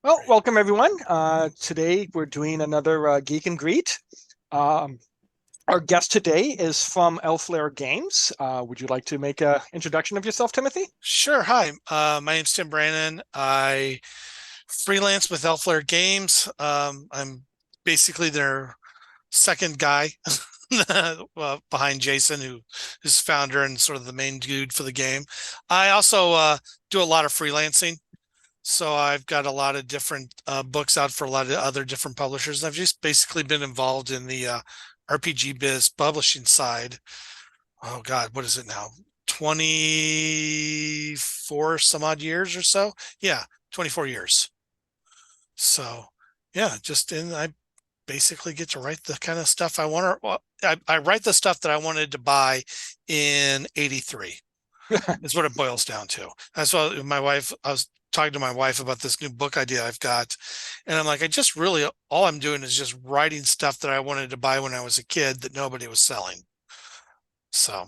Well, welcome everyone. Today we're doing another Geek and Greet. Um, our guest today is from Elflair Games. Would you like to make an introduction of yourself, Timothy? Sure. Hi, my name's Tim Brannon. I freelance with Elflair Games. I'm basically their second guy behind Jason, who is founder and sort of the main dude for the game. I also do a lot of freelancing. So I've got a lot of different books out for a lot of other different publishers. I've just basically been involved in the RPG biz publishing side. Oh God, what is it now? 24 some odd years or so. Yeah, 24 years. So yeah, I basically get to write the kind of stuff I want to. Well, I write the stuff that I wanted to buy in '83. Is what it boils down to. That's why my wife. I was talking to my wife about this new book idea I've got, and I'm like, I just really all I'm doing is just writing stuff that I wanted to buy when I was a kid that nobody was selling. So,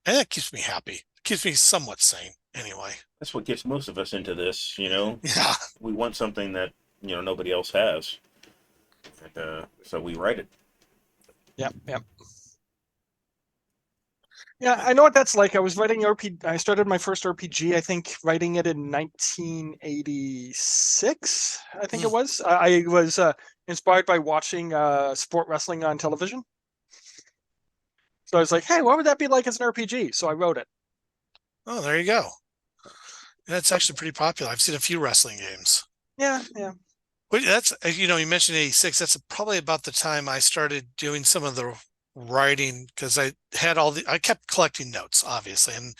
and that keeps me happy. Keeps me somewhat sane anyway. That's what gets most of us into this. Yeah. We want something that, nobody else has. And, so we write it. Yep, yep. Yeah, I know what that's like. I was writing RPG. I started my first RPG, I think, writing it in 1986. I think it Mm. was. I was inspired by watching sport wrestling on television. So I was like, "Hey, what would that be like as an RPG?" So I wrote it. Oh, there you go. That's actually pretty popular. I've seen a few wrestling games. Yeah, yeah. But that's you mentioned '86. That's probably about the time I started doing some of the writing because I kept collecting notes, obviously. And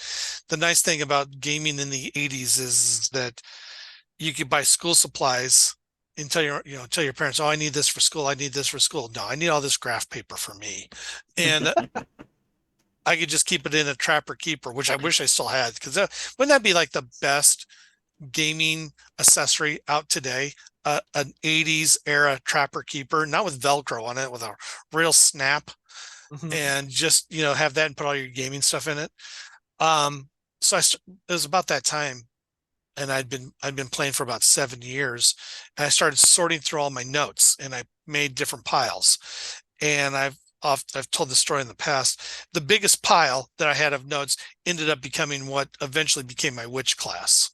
the nice thing about gaming in the '80s is that you could buy school supplies and tell your parents, oh, I need this for school. I need this for school. No, I need all this graph paper for me. And I could just keep it in a trapper keeper, which I wish I still had, because wouldn't that be like the best gaming accessory out today? An 80s era trapper keeper, not with Velcro on it, with a real snap, Mhm. and just have that and put all your gaming stuff in it. Um, so it was about that time, and I'd been playing for about 7 years, and I started sorting through all my notes, and I made different piles, and I've told the story in the past. The biggest pile that I had of notes ended up becoming what eventually became my witch class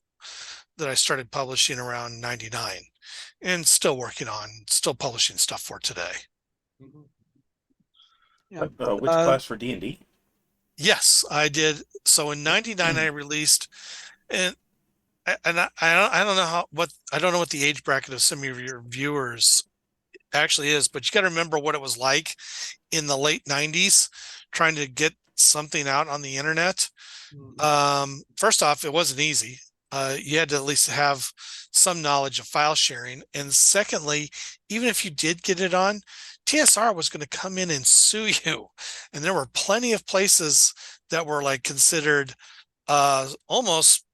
that I started publishing around '99, and still working on, still publishing stuff for today. Mhm. Yeah. Which Uh, class for D&D? Yes, I did. So in '99, I released, and I don't know I don't know what the age bracket of some of your viewers actually is, but you got to remember what it was like in the late '90s trying to get something out on the internet. mm, First off, it wasn't easy. You had to at least have some knowledge of file sharing. And secondly, even if you did get it on, TSR was going to come in and sue you. And there were plenty of places that were like considered almost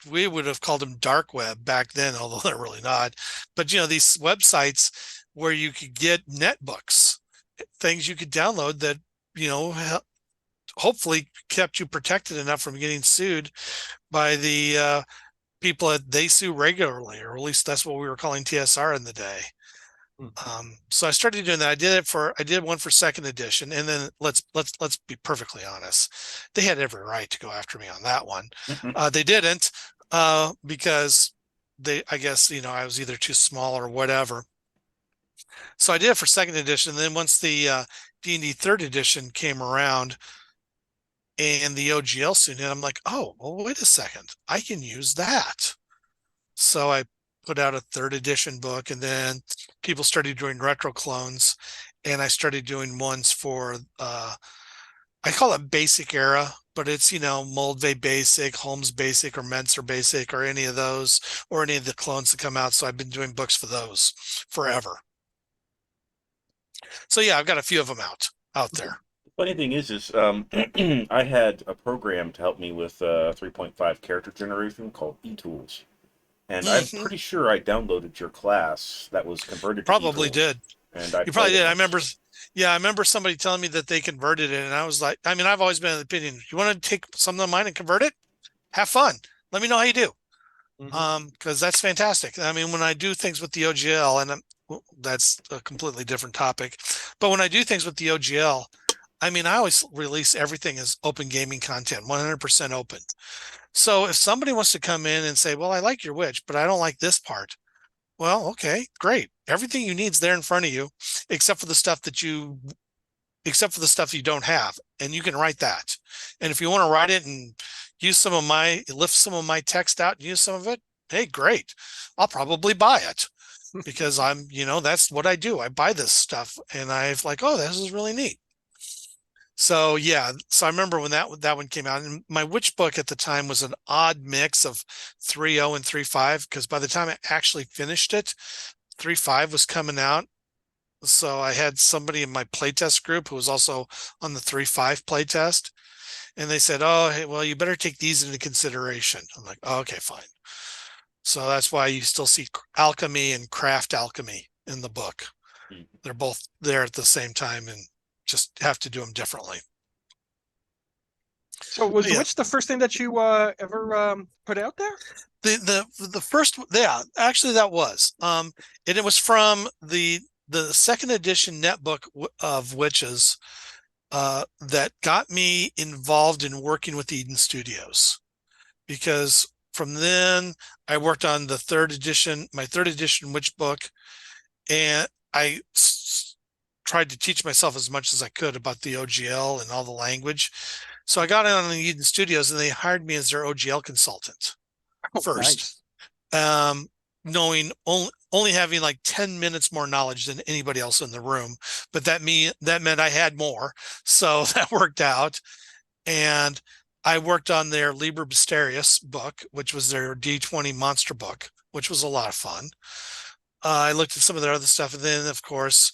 we would have called them dark web back then, although they're really not. But these websites where you could get netbooks, things you could download that you know hopefully kept you protected enough from getting sued by the people that they sue regularly, or at least that's what we were calling TSR in the day. mm. So I started doing that. I did one for second edition, and then let's be perfectly honest, they had every right to go after me on that one. They didn't, because I guess I was either too small or whatever. So I did it for second edition. And then once the D&D third edition came around and the OGL soon hit, I'm like, oh, well, wait a second, I can use that. So I put out a third edition book, and then people started doing retro clones, and I started doing ones for I call it basic era, but it's Moldvay basic, Holmes basic, or Menser basic, or any of those, or any of the clones that come out. So I've been doing books for those forever. So yeah, I've got a few of them out there. Funny thing is I had a program to help me with 3.5 character generation called eTools. And I'm Hmm. pretty sure I downloaded your class that was converted to Probably eTools. did. And I You probably played it did. once. Yeah, I remember somebody telling me that they converted it, and I was like, I mean, I've always been of the opinion, you want to take something of mine and convert it? Have fun. Let me know how you do. Because that's fantastic. I mean, when I do things with the OGL, and that's a completely different topic, but when I do things with the OGL, I mean, I always release everything as open gaming content, 100% open. So if somebody wants to come in and say, well, I like your witch, but I don't like this part. Well, okay, great. Everything you need is there in front of you, except for the stuff you don't have, and you can write that. And if you want to write it and lift some of my text out and use some of it, hey, great. I'll probably buy it because that's what I do. I buy this stuff and I've like, oh, this is really neat. So yeah, so I remember when that one came out, and my witch book at the time was an odd mix of 3.0 and 3.5, because by the time I actually finished it, 3.5 was coming out. So I had somebody in my playtest group who was also on the 3.5 playtest, and they said, oh, hey, well, you better take these into consideration. I'm like, oh, okay, fine. So that's why you still see alchemy and craft alchemy in the book. They're both there at the same time and just have to do them differently. So was the witch the first thing that you ever put out there? The first, yeah, actually that was, and it was from the second edition netbook of witches that got me involved in working with Eden Studios, because from then I worked on my third edition witch book, and I tried to teach myself as much as I could about the OGL and all the language. So I got on the Eden Studios, and they hired me as their OGL consultant first. Nice. Knowing only having like 10 minutes more knowledge than anybody else in the room, but that meant I had more. So that worked out. And I worked on their Liber Mysterious book, which was their D20 monster book, which was a lot of fun. I looked at some of their other stuff, and then of course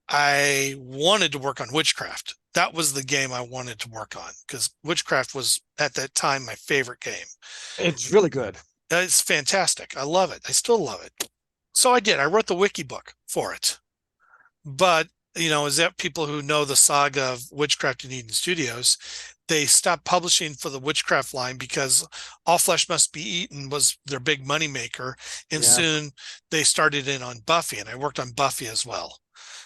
I wanted to work on witchcraft. That was the game I wanted to work on, because witchcraft was at that time my favorite game. It's really good. It's fantastic. I love it. I still love it. So I did. I wrote the wiki book for it. But, is that people who know the saga of Witchcraft in Eden Studios, they stopped publishing for the witchcraft line because All Flesh Must Be Eaten was their big money maker. And soon they started in on Buffy, and I worked on Buffy as well.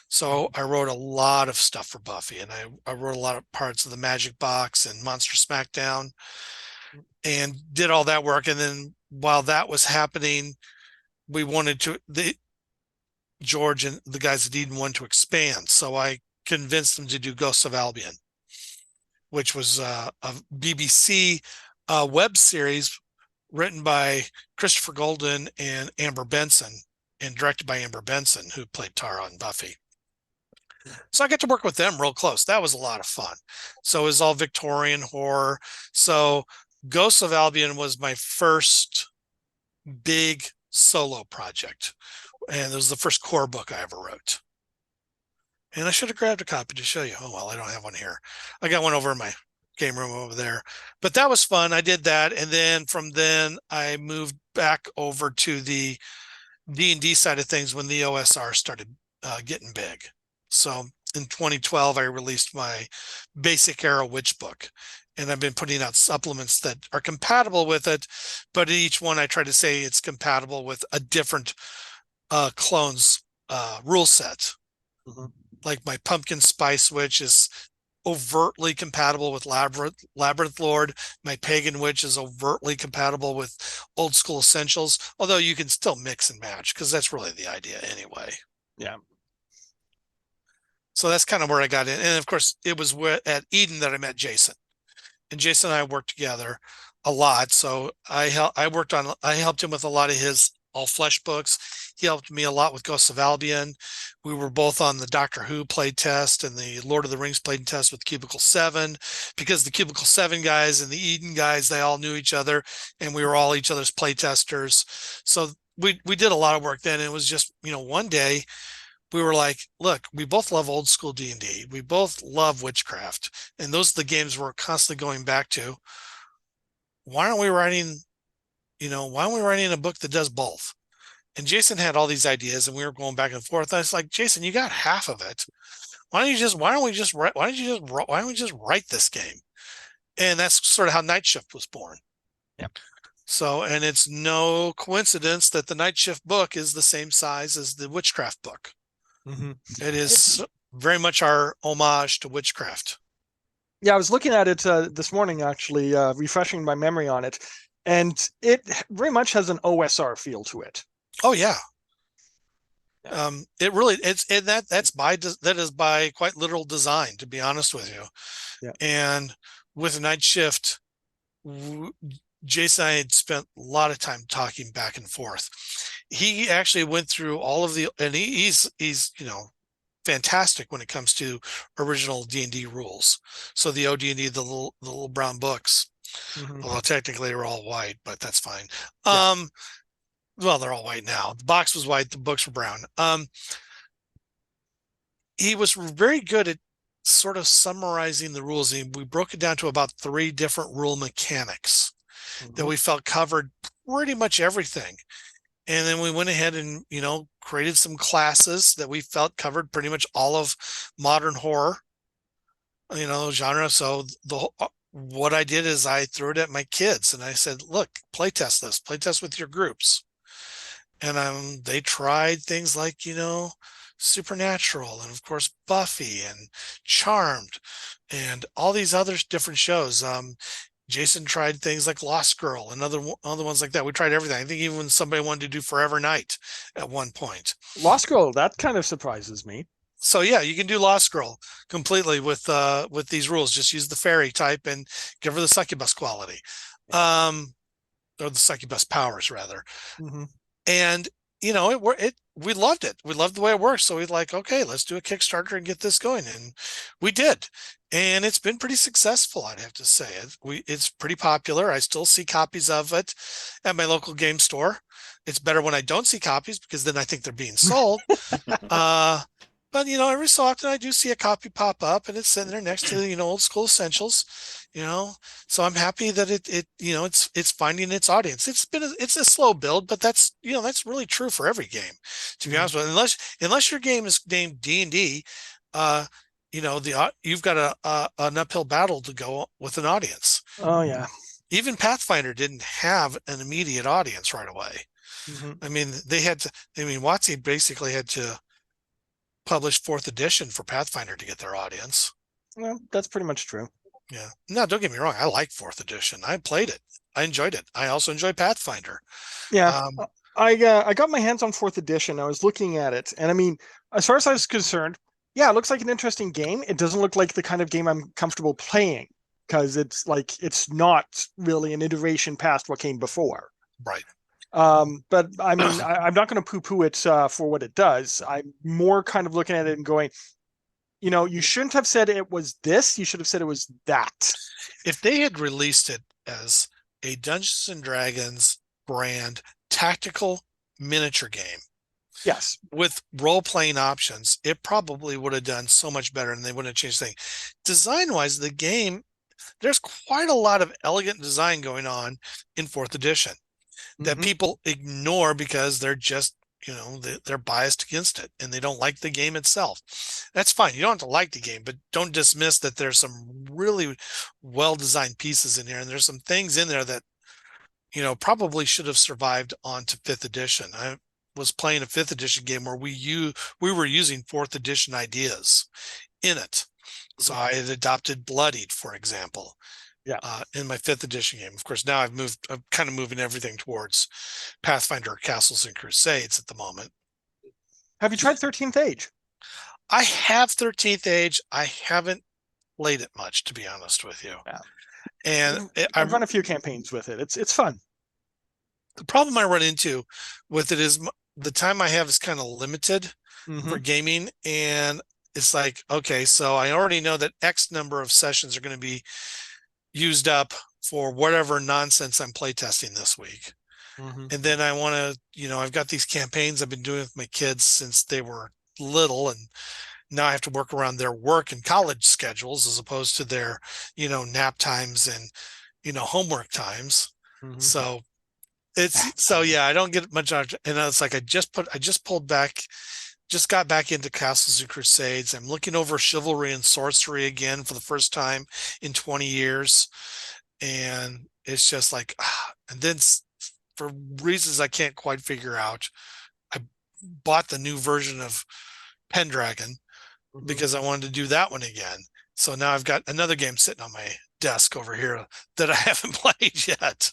So I wrote a lot of stuff for Buffy, and I wrote a lot of parts of the Magic Box and Monster Smackdown and did all that work. And then while that was happening, we wanted to, George and the guys at Eden wanted to expand. So I convinced them to do Ghosts of Albion, which was a BBC web series written by Christopher Golden and Amber Benson, and directed by Amber Benson, who played Tara on Buffy. So I got to work with them real close. That was a lot of fun. So it was all Victorian horror. So Ghosts of Albion was my first big solo project, and it was the first core book I ever wrote. And I should have grabbed a copy to show you. Oh, well, I don't have one here. I got one over in my game room over there. But that was fun. I did that. And then from then I moved back over to the D&D side of things when the OSR started getting big. So in 2012, I released my Basic Era Witch book, and I've been putting out supplements that are compatible with it. But each one I try to say it's compatible with a different clone's rule set. Like my Pumpkin Spice Witch is overtly compatible with Labyrinth Lord. My Pagan Witch is overtly compatible with Old School Essentials, although you can still mix and match, because that's really the idea anyway. Yeah. So that's kind of where I got in. And of course, it was at Eden that I met Jason. And Jason and I worked together a lot. So I helped him with a lot of his All Flesh books. He helped me a lot with Ghosts of Albion. We were both on the Doctor Who played test and the Lord of the Rings played test with Cubicle 7, because the Cubicle 7 guys and the Eden guys, they all knew each other, and we were all each other's play testers. So we did a lot of work then. And it was just, one day we were like, look, we both love old school D&D. We both love witchcraft. And those are the games we're constantly going back to. Why aren't we writing a book that does both? And Jason had all these ideas, and we were going back and forth. I was like, Jason, you got half of it. Why don't we just write this game? And that's sort of how Night Shift was born. Yeah. So, and it's no coincidence that the Night Shift book is the same size as the Witchcraft book. Mm-hmm. It is very much our homage to Witchcraft. Yeah, I was looking at it this morning, actually, refreshing my memory on it, and it very much has an OSR feel to it. Oh yeah. Yeah. It really that is by quite literal design, to be honest with you. Yeah. And with Night Shift, Jason and I had spent a lot of time talking back and forth. He actually went through all of the, and he's fantastic when it comes to original D&D rules. So the OD&D, the little brown books, Mm-hmm. although technically they're all white, but that's fine. Yeah. Well, they're all white now. The box was white, the books were brown. He was very good at sort of summarizing the rules. We broke it down to about 3 different rule mechanics that Mm-hmm. we felt covered pretty much everything. And then we went ahead and, created some classes that we felt covered pretty much all of modern horror, genre. So what I did is I threw it at my kids and I said, look, play test this, play test with your groups. And they tried things like, Supernatural and of course Buffy and Charmed and all these other different shows. Jason tried things like Lost Girl and other ones like that. We tried everything. I think even when somebody wanted to do Forever Night at one point. Lost Girl, that kind of surprises me. So yeah, you can do Lost Girl completely with these rules. Just use the fairy type and give her the succubus quality, or the succubus powers rather. Mm-hmm. And we loved it. We loved the way it works. So we're like, okay, let's do a Kickstarter and get this going. And we did. And it's been pretty successful, I'd have to say. It's pretty popular. I still see copies of it at my local game store. It's better when I don't see copies because then I think they're being sold. But every so often I do see a copy pop up and it's sitting there next to Old School Essentials, so I'm happy that it's finding its audience. It's a slow build, but that's really true for every game, to be honest with you. Unless your game is named D&D, you've got an uphill battle to go with an audience. Oh yeah. Even Pathfinder didn't have an immediate audience right away. Mm-hmm. I mean, WotC basically had to publish 4th edition for Pathfinder to get their audience. Well, that's pretty much true. Yeah. No, don't get me wrong. I like 4th edition. I played it. I enjoyed it. I also enjoy Pathfinder. Yeah. I got my hands on 4th edition. I was looking at it, and I mean, as far as I was concerned, yeah, it looks like an interesting game. It doesn't look like the kind of game I'm comfortable playing because it's not really an iteration past what came before. Right. But I mean, I'm not going to poo-poo it for what it does. I'm more kind of looking at it and going, you shouldn't have said it was this. You should have said it was that. If they had released it as a Dungeons and Dragons brand tactical miniature game, yes, with role-playing options, it probably would have done so much better and they wouldn't have changed things. Design-wise, the game, there's quite a lot of elegant design going on in 4th edition that people ignore because they're just, they're biased against it and they don't like the game itself. That's fine. You don't have to like the game, but don't dismiss that there's some really well-designed pieces in here. And there's some things in there that, probably should have survived onto 5th edition. I was playing a 5th edition game where we were using 4th edition ideas in it. So I had adopted Bloodied, for example. Yeah. In my 5th edition game. Of course, now I'm kind of moving everything towards Pathfinder, Castles and Crusades at the moment. Have you tried 13th Age? I have 13th Age. I haven't played it much, to be honest with you. Yeah. And I've run a few campaigns with it. It's fun. The problem I run into with it is the time I have is kind of limited for gaming. And it's like, okay, so I already know that X number of sessions are going to be used up for whatever nonsense I'm playtesting this week. And then I want to, I've got these campaigns I've been doing with my kids since they were little, and now I have to work around their work and college schedules as opposed to their, nap times and, homework times. So yeah, I don't get much out. And it's like, I just got back into Castles and Crusades. I'm looking over Chivalry and Sorcery again for the first time in 20 years. And, it's just like, and then for reasons I can't quite figure out, I bought the new version of Pendragon because I wanted to do that one again. So now I've got another game sitting on my desk over here that I haven't played yet.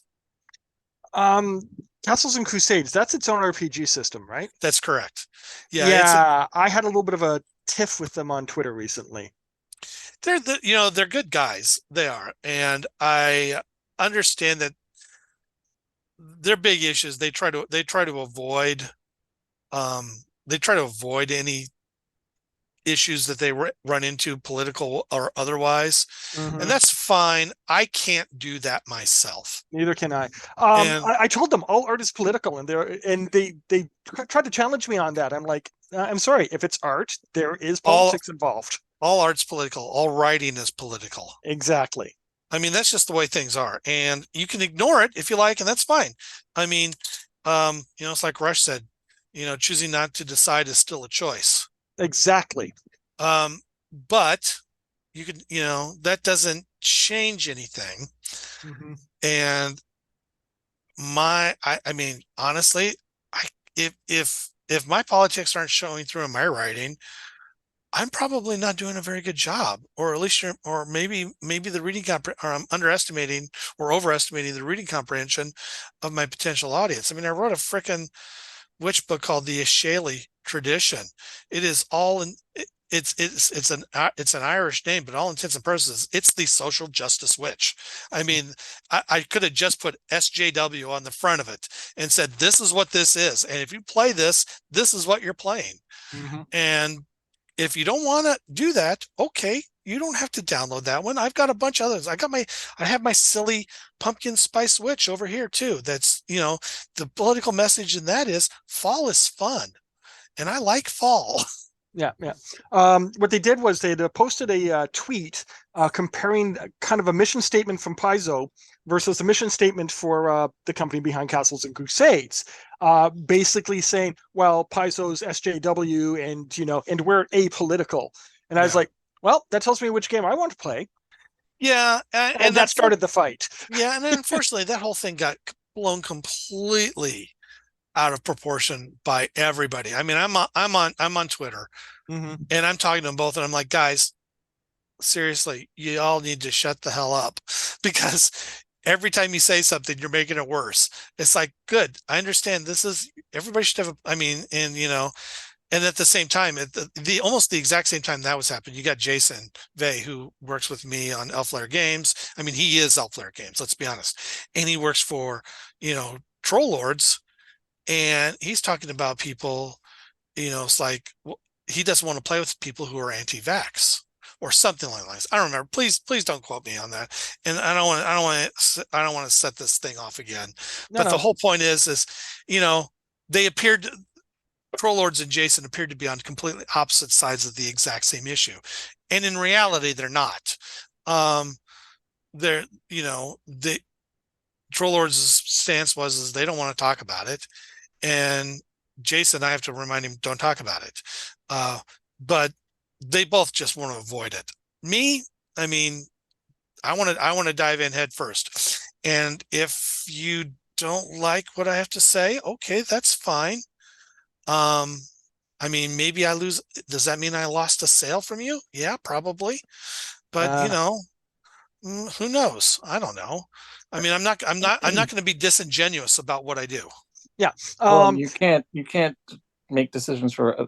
Castles and Crusades, that's its own RPG system, right? That's correct. Yeah, Yeah, I had a little bit of a tiff with them on Twitter recently. they're good guys. They are, and I understand that their big issues they try to avoid any issues that they run into, political or otherwise, and that's fine. I can't do that myself. Neither can I. And I told them all art is political, and they tried to challenge me on that. I'm like, I'm sorry, if it's art, there is politics involved. All art's political. All writing is political. Exactly. I mean, that's just the way things are, and you can ignore it if you like, and that's fine. I mean, it's like Rush said, choosing not to decide is still a choice. Exactly. But you can, that doesn't change anything. And I mean, honestly, if my politics aren't showing through in my writing, I'm probably not doing a very good job, or at least, or maybe the reading or I'm underestimating or overestimating the reading comprehension of my potential audience. I mean, I wrote a frickin' witch book called The Ishali Tradition. It is all in. It's an Irish name, but all intents and purposes, it's the social justice witch. I mean, I could have just put SJW on the front of it and said, this is what this is. And if you play this, this is what you're playing. And if you don't want to do that, okay, you don't have to download that one. I've got a bunch of others. I have my silly pumpkin spice witch over here too. That's, the political message in that is fall is fun. And I like fall. Yeah. What they did was they posted a tweet comparing kind of a mission statement from Paizo versus a mission statement for the company behind Castles and Crusades, basically saying, well, Paizo's SJW and we're apolitical. And I was like, well, that tells me which game I want to play. Yeah. And that started the fight. Yeah. And then unfortunately, that whole thing got blown completely out of proportion by everybody. I mean, I'm on Twitter and I'm talking to them both, and I'm like, guys, seriously, you all need to shut the hell up, because every time you say something, you're making it worse. It's like, good, I understand everybody should have and at the same time, at the almost the exact same time that was happening, you got Jason Vey, who works with me on Elflair Games. I mean, he is Elflair Games, let's be honest, and he works for Troll Lords. And he's talking about people, it's like, well, he doesn't want to play with people who are anti-vax or something like that. I don't remember. Please don't quote me on that. And I don't want to set this thing off again. But the whole point is, they appeared, Troll Lords and Jason appeared to be on completely opposite sides of the exact same issue. And in reality, they're not. The Troll Lords' stance was they don't want to talk about it. And Jason, I have to remind him, don't talk about it. But they both just want to avoid it. Me, I mean, I want to dive in head first. And if you don't like what I have to say, okay, that's fine. I mean, maybe I lose. Does that mean I lost a sale from you? Yeah, probably. But who knows? I don't know. I mean, I'm not going to be disingenuous about what I do. Yeah. Well, you can't make decisions for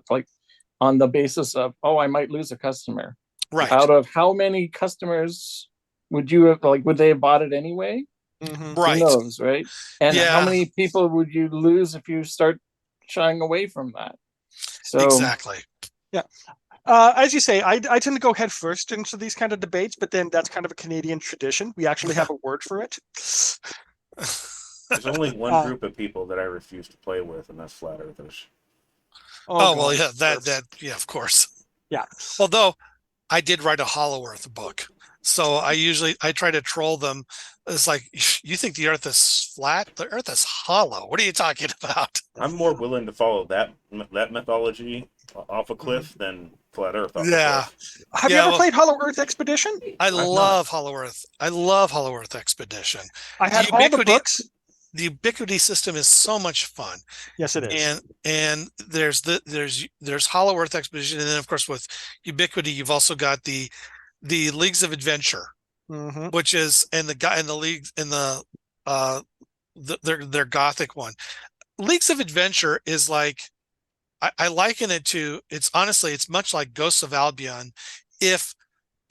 on the basis of, I might lose a customer. Right. Out of how many customers would you have, would they have bought it anyway? Right. Who knows, right? And how many people would you lose if you start shying away from that? So exactly. Yeah. As you say, I tend to go head first into these kind of debates, but then that's kind of a Canadian tradition. We actually have a word for it. There's only one group of people that I refuse to play with, and that's flat earthers. Well, yeah, yeah, of course. Yeah. Although I did write a Hollow Earth book, so I try to troll them. It's like, you think the Earth is flat? The Earth is hollow. What are you talking about? I'm more willing to follow that mythology off a cliff than flat Earth off a Yeah. cliff. Have you Yeah, ever well, played Hollow Earth Expedition? I I've not. love Hollow Earth. I love Hollow Earth Expedition. I had all the books. The ubiquity system is so much fun. Yes, it is. And there's Hollow Earth Expedition, and then of course with ubiquity, you've also got the Leagues of Adventure, Mm-hmm. which is and the guy in the league in their gothic one. Leagues of Adventure is like I liken it to it's much like Ghosts of Albion if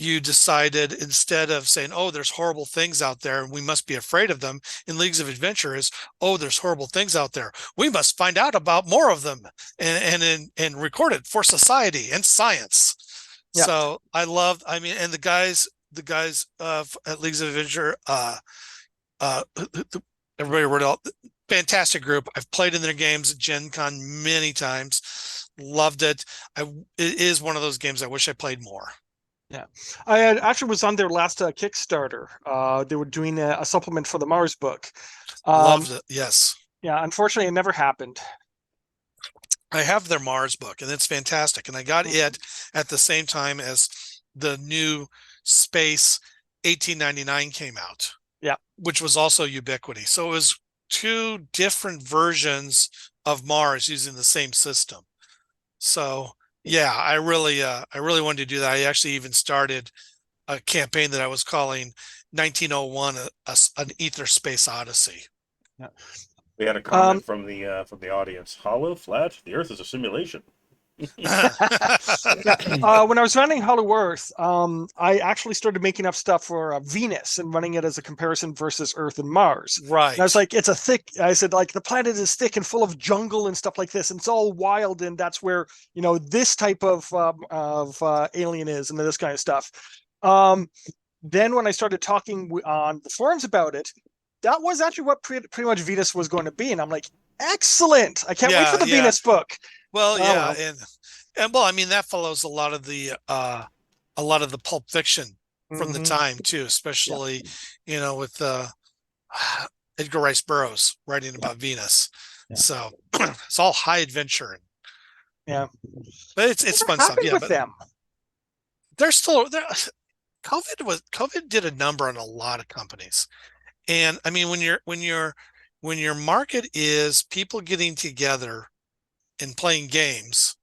you decided instead of saying, oh, there's horrible things out there and we must be afraid of them, in Leagues of Adventure is, oh, there's horrible things out there, we must find out about more of them and record it for society and science. Yeah. So I mean, and the guys at Leagues of Adventure, everybody wrote out, fantastic group. I've played in their games at Gen Con many times, loved it. It is one of those games I wish I played more. Yeah, I actually was on their last Kickstarter. They were doing a supplement for the Mars book. Loved it. Yes. Yeah, unfortunately, it never happened. I have their Mars book and it's fantastic. And I got it at the same time as the new Space 1899 came out. Yeah. Which was also Ubiquity. So it was two different versions of Mars using the same system. So yeah, I really wanted to do that. I actually even started a campaign that I was calling 1901, an Ether Space Odyssey. Yeah. We had a comment from the audience. Hollow, flat, the Earth is a simulation. Yeah. When I was running Hollow Earth, I actually started making up stuff for Venus and running it as a comparison versus Earth and Mars. Right. And I was like, I said, like, the planet is thick and full of jungle and stuff like this, and it's all wild, and that's where this type of alien is, and this kind of stuff. Then when I started talking on the forums about it, that was actually what pretty much Venus was going to be, and I'm like, excellent! I can't wait for the Venus book. Well, and well, I mean that follows a lot of the Pulp Fiction from the time too, especially with Edgar Rice Burroughs writing about Venus. Yeah. So it's all high adventure. Yeah, but it's fun stuff. Yeah, but them. They're still there. COVID did a number on a lot of companies, and I mean when your market is people getting together and playing games,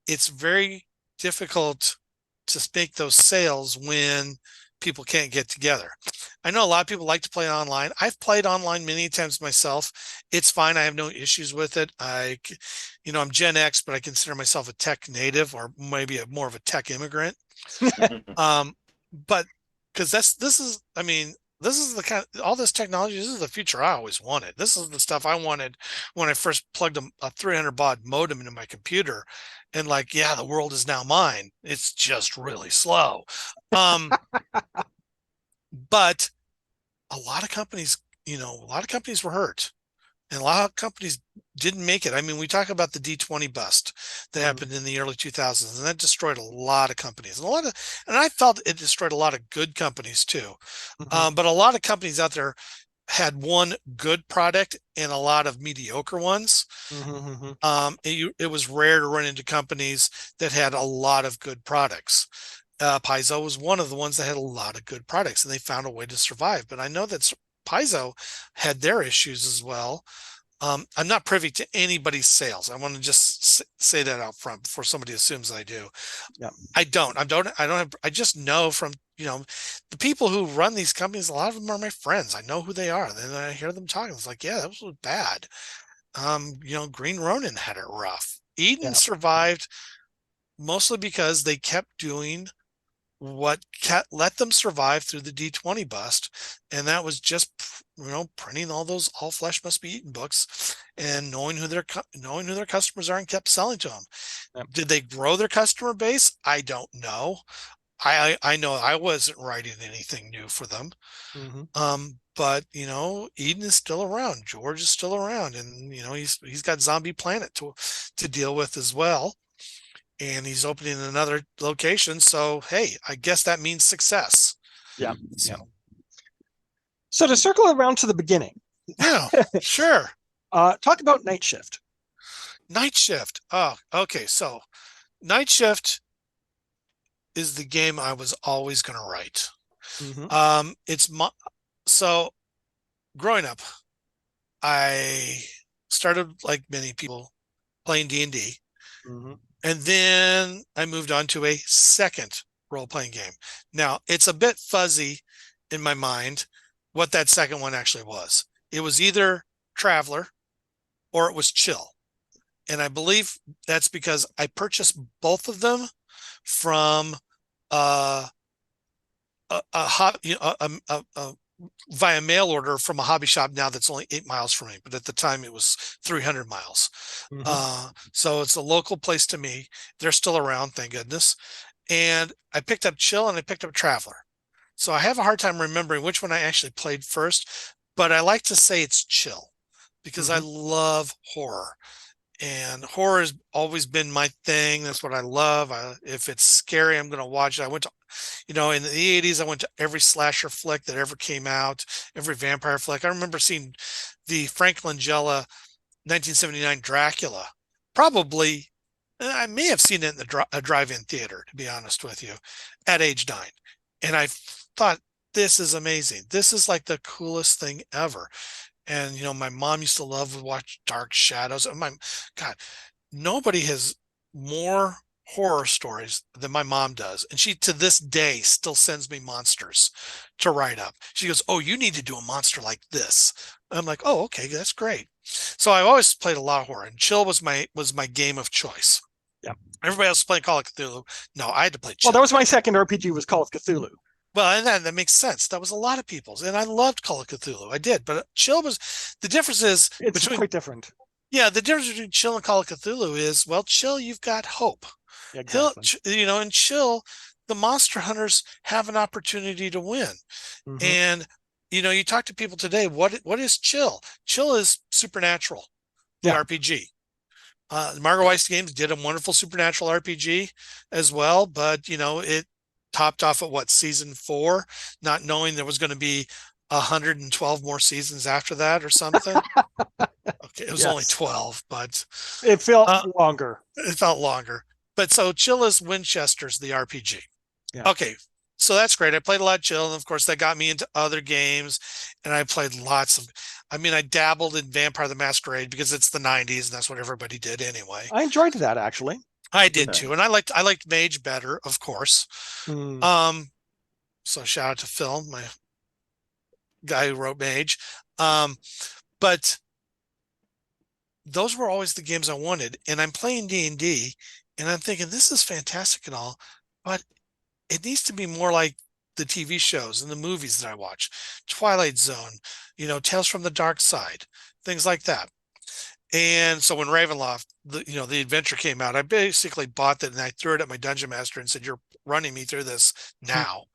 it's very difficult to make those sales when people can't get together. I know a lot of people like to play online. I've played online many times myself. It's fine. I have no issues with it. I'm Gen X, but I consider myself a tech native or maybe more of a tech immigrant. But because this is the kind of, all this technology, this is the future I always wanted. This is the stuff I wanted when I first plugged a 300 baud modem into my computer, and the world is now mine. It's just really slow. But a lot of companies were hurt, and a lot of companies didn't make it. I mean, we talk about the D20 bust that happened in the early 2000s, and that destroyed a lot of companies, and I felt it destroyed a lot of good companies too. But a lot of companies out there had one good product and a lot of mediocre ones. It was rare to run into companies that had a lot of good products. Paizo was one of the ones that had a lot of good products, and they found a way to survive. But I know that Paizo had their issues as well. I'm not privy to anybody's sales. I want to just say that out front before somebody assumes I do. Yeah. I just know from, the people who run these companies, a lot of them are my friends. I know who they are. Then I hear them talking. It's like, yeah, that was bad. Green Ronin had it rough. Eden survived mostly because they kept doing what let them survive through the D20 bust, and that was just printing all those all flesh must be eaten books and knowing who their customers are and kept selling to them. Did they grow their customer base? I don't know. I know I wasn't writing anything new for them. But Eden is still around, George is still around, and he's got Zombie Planet to deal with as well. And he's opening another location. So, hey, I guess that means success. Yeah. So to circle around to the beginning. Yeah, sure. Talk about Night Shift. Night Shift. Oh, okay. So Night Shift is the game I was always going to write. Mm-hmm. It's so growing up, I started like many people playing D&D, Mm-hmm. and then I moved on to a second role-playing game. Now, it's a bit fuzzy in my mind what that second one actually was. It was either Traveler or it was Chill. And I believe that's because I purchased both of them from uh, a via mail order from a hobby shop now that's only 8 miles from me, but at the time it was 300 miles. Mm-hmm. So it's a local place to me. They're still around, thank goodness. And I picked up Chill and I picked up Traveler. So I have a hard time remembering which one I actually played first, but I like to say it's Chill because I Mm-hmm. love horror. And horror has always been my thing. That's what I love. If it's scary, I'm going to watch it. I went to, in the 80s, I went to every slasher flick that ever came out, every vampire flick. I remember seeing the Frank Langella 1979 Dracula. Probably, I may have seen it in a drive-in theater, to be honest with you, at age 9. And I thought, this is amazing. This is like the coolest thing ever. And my mom used to love to watch Dark Shadows. My God, nobody has more horror stories than my mom does. And she to this day still sends me monsters to write up. She goes, "Oh, you need to do a monster like this." I'm like, "Oh, okay, that's great." So I've always played a lot of horror, and Chill was my game of choice. Yeah. Everybody else was playing Call of Cthulhu. No, I had to play Well, Chill. that was my second RPG, was Call of Cthulhu. Well, and that makes sense. That was a lot of people's, and I loved Call of Cthulhu. I did, but Chill was the difference is It's between quite different. the difference between Chill and Call of Cthulhu is, well, Chill, you've got hope. Exactly. And Chill, the monster hunters have an opportunity to win. Mm-hmm. And you talk to people today. What is Chill? Chill is Supernatural, the Yeah. RPG. Margot Weiss Games did a wonderful Supernatural RPG as well, but it topped off at what, season 4, not knowing there was going to be 112 more seasons after that or something. Okay, it was only Yes. 12, but It felt uh, longer. it felt longer. But so Chill is Winchester's the RPG. Yeah. Okay, so that's great. I played a lot of Chill, and of course that got me into other games, and I played lots of. I mean, I dabbled in Vampire the Masquerade because it's the 90s, and that's what everybody did anyway. I enjoyed that, actually. I did Nice. too, and I liked Mage better, of course. Mm. So shout out to Phil, my guy who wrote Mage. But those were always the games I wanted, and I'm playing D&D, and I'm thinking this is fantastic and all, but it needs to be more like the TV shows and the movies that I watch. Twilight Zone, Tales from the Dark Side, things like that. And so when Ravenloft, the adventure came out, I basically bought that and I threw it at my dungeon master and said, "You're running me through this now."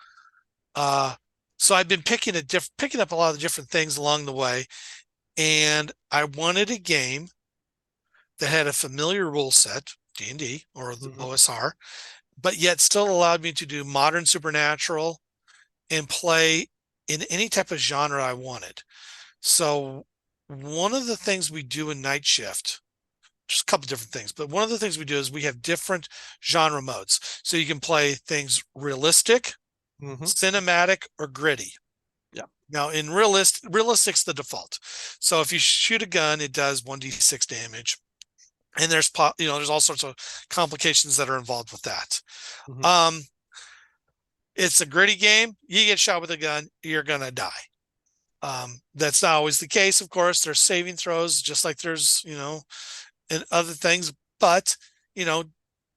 So I've been picking up a lot of different things along the way, and I wanted a game that had a familiar rule set, D&D or the OSR, but yet still allowed me to do modern supernatural and play in any type of genre I wanted. So one of the things we do in Night Shift, just a couple different things, but one of the things we do is we have different genre modes. So you can play things realistic, cinematic, or gritty. Yeah. Now in realistic's the default. So if you shoot a gun, it does 1d6 damage. And there's all sorts of complications that are involved with that. It's a gritty game. You get shot with a gun, you're gonna die. That's not always the case, of course. There's saving throws, just like there's and other things, but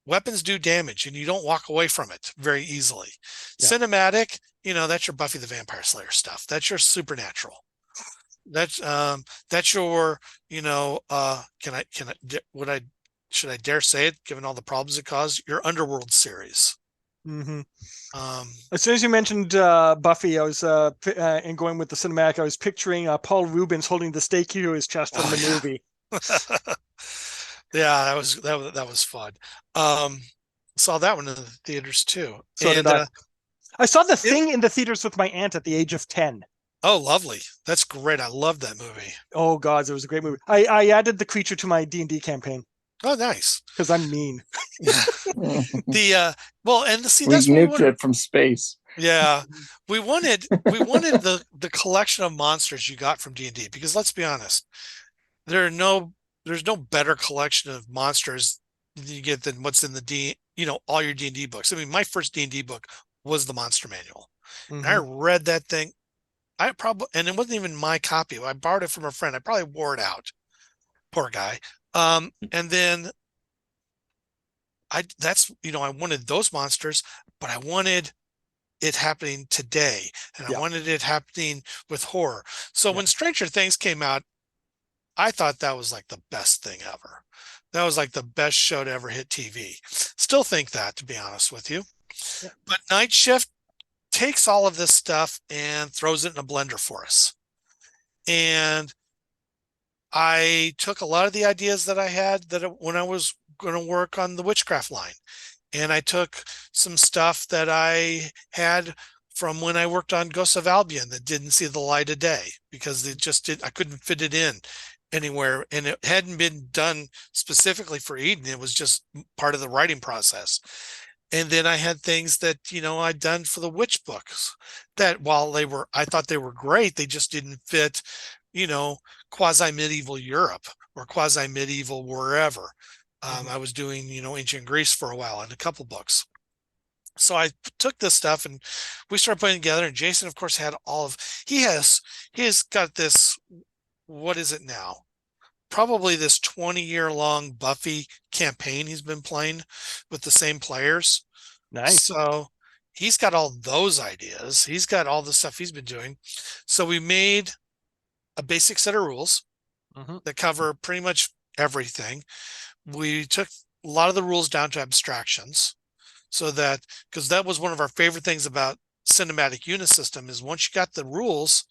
weapons do damage, and you don't walk away from it very easily. Yeah. Cinematic, that's your Buffy the Vampire Slayer stuff. That's your supernatural. That's your should I dare say it, given all the problems it caused, your Underworld series. As soon as you mentioned Buffy, I was and going with the cinematic, I was picturing Paul Rubens holding the stake to his chest from the movie. Yeah, that was fun. Saw that one in the theaters too. So did I. I saw The Thing in the theaters with my aunt at the age of 10. Oh, lovely. That's great. I love that movie. Oh, God, it was a great movie. I added the creature to my D&D campaign. Oh, nice. Because I'm mean. Well, and see, We that's what we nuked wanted. it from space. Yeah, we wanted the collection of monsters you got from D&D, because let's be honest, there are no there's no better collection of monsters that you get than what's in the all your D&D books. I mean, my first D&D book was the Monster Manual. And I Mhm. read that thing. And it wasn't even my copy. I borrowed it from a friend. I probably wore it out. Poor guy. And then I wanted those monsters, but I wanted it happening today, and I Yeah. wanted it happening with horror. So Yeah. when Stranger Things came out, I thought that was like the best thing ever. That was like the best show to ever hit TV. Still think that, to be honest with you. Yeah. But Night Shift takes all of this stuff and throws it in a blender for us. And I took a lot of the ideas that I had when I was going to work on the witchcraft line. And I took some stuff that I had from when I worked on Ghosts of Albion that didn't see the light of day because I couldn't fit it in anywhere. And it hadn't been done specifically for Eden. It was just part of the writing process. And then I had things that, I'd done for the witch books that I thought they were great, they just didn't fit, you know, quasi medieval Europe or quasi medieval wherever. Mhm. I was doing, ancient Greece for a while in a couple books. So I took this stuff and we started putting together. And Jason, of course, had he has got this, what is it now? Probably this 20-year long Buffy campaign he's been playing with the same players. Nice. So he's got all those ideas. He's got all the stuff he's been doing. So we made a basic set of rules Mhm. that cover pretty much everything. We took a lot of the rules down to abstractions so that, because that was one of our favorite things about cinematic unit system, is once you got the rules,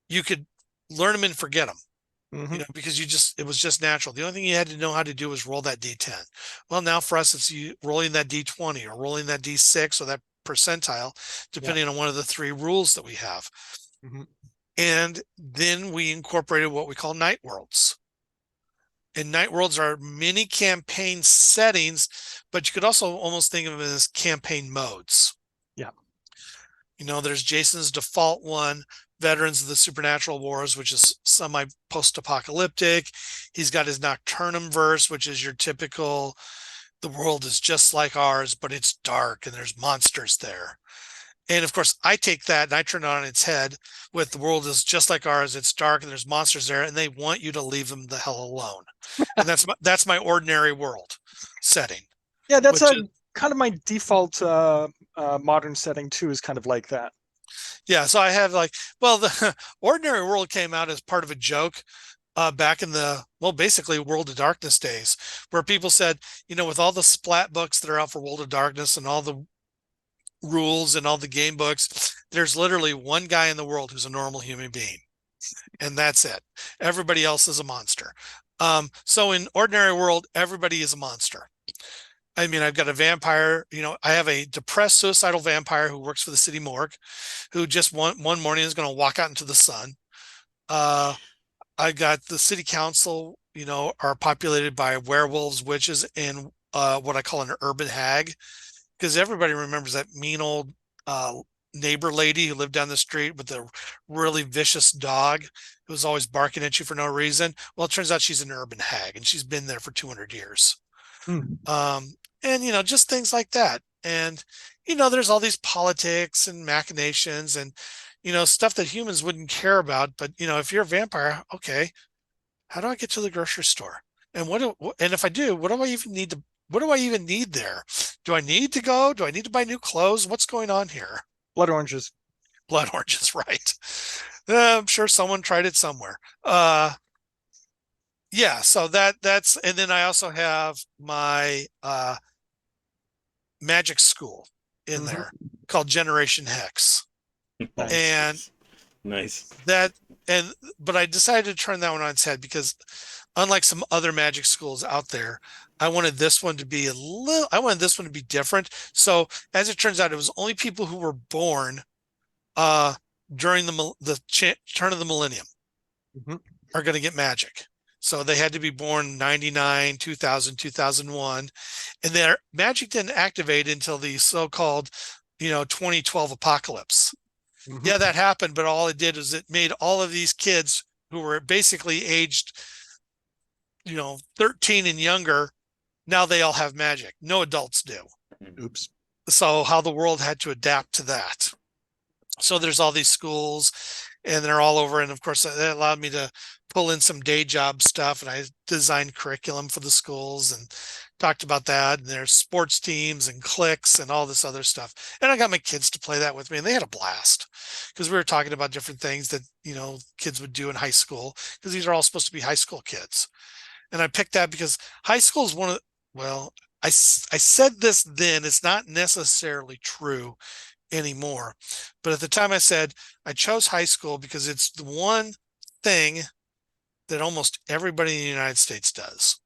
you could learn them and forget them. Mhm. Because it was just natural. The only thing you had to know how to do was roll that D10. Well, now for us, it's you rolling that D20 or rolling that D6 or that percentile, Yeah. depending on one of the three rules that we have. Mhm. And then we incorporated what we call night worlds. And night worlds are mini campaign settings, but you could also almost think of them as campaign modes. Yeah. There's Jason's default one, Veterans of the Supernatural Wars, which is semi post-apocalyptic. He's got his Nocturnum verse, which is your typical, the world is just like ours, but it's dark and there's monsters there. And of course, I take that and I turn it on its head with the world is just like ours, it's dark and there's monsters there, and they want you to leave them the hell alone. And that's my ordinary world setting, Yeah, that's which a is, kind of my default modern setting too, is kind of like that. yeah. So I have the ordinary world came out as part of a joke back in basically World of Darkness days, where people said, with all the splat books that are out for World of Darkness and all the rules and all the game books, there's literally one guy in the world who's a normal human being, and that's it. Everybody else is a monster. So in ordinary world, everybody is a monster. I mean, I've got a vampire, I have a depressed suicidal vampire who works for the city morgue, who just one morning is going to walk out into the sun. I got the city council, are populated by werewolves, witches, and what I call an urban hag, because everybody remembers that mean old uh, neighbor lady who lived down the street with the really vicious dog who was always barking at you for no reason. Well, it turns out she's an urban hag and she's been there for 200 years. Hmm. And, just things like that. And, there's all these politics and machinations and, stuff that humans wouldn't care about. But, if you're a vampire, okay, how do I get to the grocery store? And and if I do, what do I even need there? Do I need to go? Do I need to buy new clothes? What's going on here? Blood oranges. Blood oranges, right? I'm sure someone tried it somewhere. Yeah, so that's, and then I also have my magic school in Mhm. there called Generation Hex. And Nice. Nice. that but I decided to turn that one on its head because unlike some other magic schools out there, I wanted this one to be different. So as it turns out, it was only people who were born during the turn of the millennium Mhm. are going to get magic. So they had to be born 99, 2000, 2001. And their magic didn't activate until the so-called, 2012 apocalypse. Mhm. Yeah, that happened, but all it did is it made all of these kids who were basically aged, 13 and younger, now they all have magic. No adults do. Oops. So how the world had to adapt to that. So there's all these schools and they're all over. And of course, that allowed me to pull in some day job stuff. And I designed curriculum for the schools and talked about that. And there's sports teams and cliques and all this other stuff. And I got my kids to play that with me and they had a blast because we were talking about different things that, kids would do in high school because these are all supposed to be high school kids. And I picked that because high school is I said this then, it's not necessarily true anymore. But at the time I said I chose high school because it's the one thing that almost everybody in the United States does.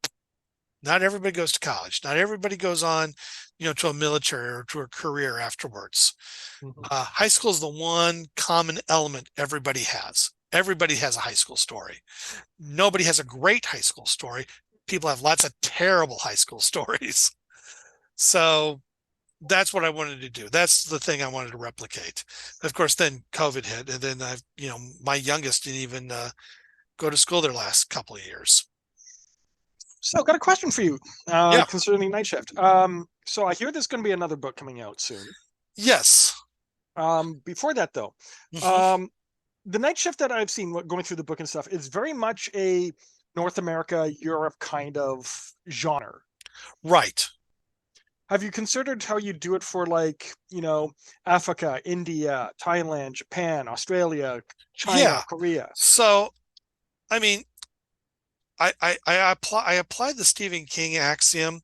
Not everybody goes to college. Not everybody goes on, to a military or to a career afterwards. Mhm. High school is the one common element everybody has. Everybody has a high school story. Nobody has a great high school story. People have lots of terrible high school stories. So that's what I wanted to do. That's the thing I wanted to replicate. Of course, then COVID hit, and then my youngest didn't even go to school their last couple of years. So, got a question for you Yeah. concerning Night Shift. So I hear there's going to be another book coming out soon. Yes. Before that, though, Mhm. the Night Shift that I've seen going through the book and stuff is very much a North America, Europe kind of genre. Right. Have you considered how you do it for Africa, India, Thailand, Japan, Australia, China, Yeah. Korea? So, I mean, I apply the Stephen King axiom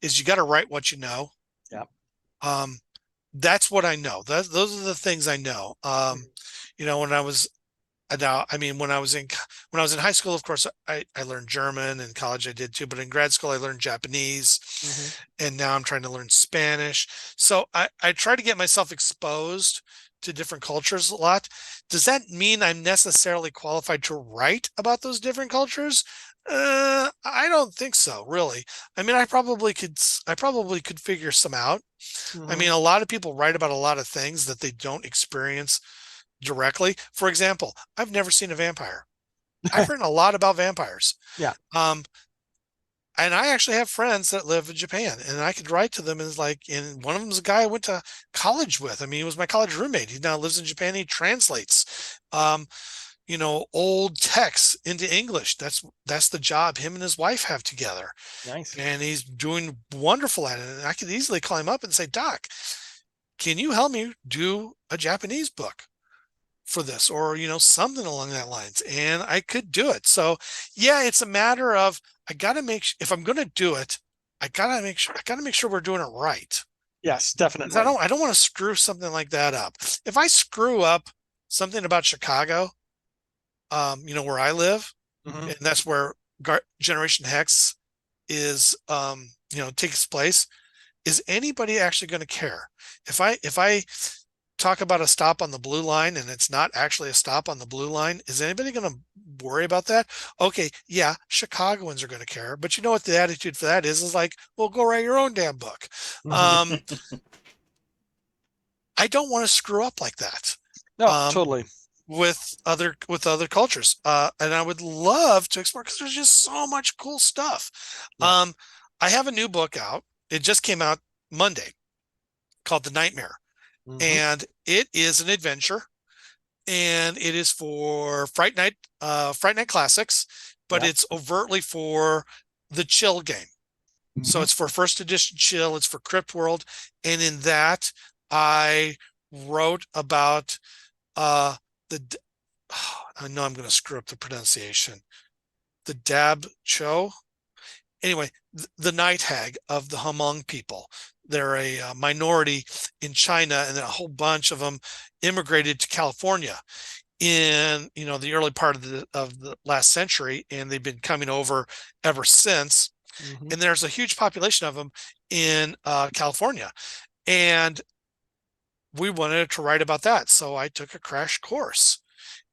is you got to write what you know. Yeah. That's what I know. Those are the things I know. When I was now, I mean, when I was in high school, of course, I learned German. In college, I did too. But in grad school, I learned Japanese, and now I'm trying to learn Spanish. So I try to get myself exposed to different cultures a lot. Does that mean I'm necessarily qualified to write about those different cultures? I don't think so, really. I mean, I probably could figure some out. I mean, a lot of people write about a lot of things that they don't experience directly. For example, I've never seen a vampire. I've written a lot about vampires. Yeah. And I actually have friends that live in Japan, and I could write to them and one of them is a guy I went to college with. I mean, he was my college roommate. He now lives in Japan. He translates, old texts into English. That's the job him and his wife have together. Nice. And he's doing wonderful at it. And I could easily call him up and say, Doc, can you help me do a Japanese book for this, or something along that lines? And I could do it. So yeah, it's a matter of I got to if I'm going to do it, I got to make sure we're doing it right. Yes, definitely. I don't want to screw something like that up. If I screw up something about Chicago, where I live, and that's where Generation Hex is, takes place, is anybody actually going to care? If I talk about a stop on the blue line and it's not actually a stop on the blue line, is anybody going to worry about that? Okay, yeah, Chicagoans are going to care, but you know what the attitude for that is like, well, go write your own damn book. I don't want to screw up like that. No, totally. With other cultures, and I would love to explore because there's just so much cool stuff. Yeah. I have a new book out. It just came out Monday, called The Nightmare. And it is an adventure, and it is for Fright Night Classics, but it's overtly for the Chill game. So it's for first edition Chill, it's for Crypt World, and in that I wrote about I know I'm going to screw up the pronunciation. The Dab Cho. Anyway, the night hag of the Hmong people. They're a minority in China, and then a whole bunch of them immigrated to California in the early part of the last century, and they've been coming over ever since. And there's a huge population of them in California, and we wanted to write about that. So I took a crash course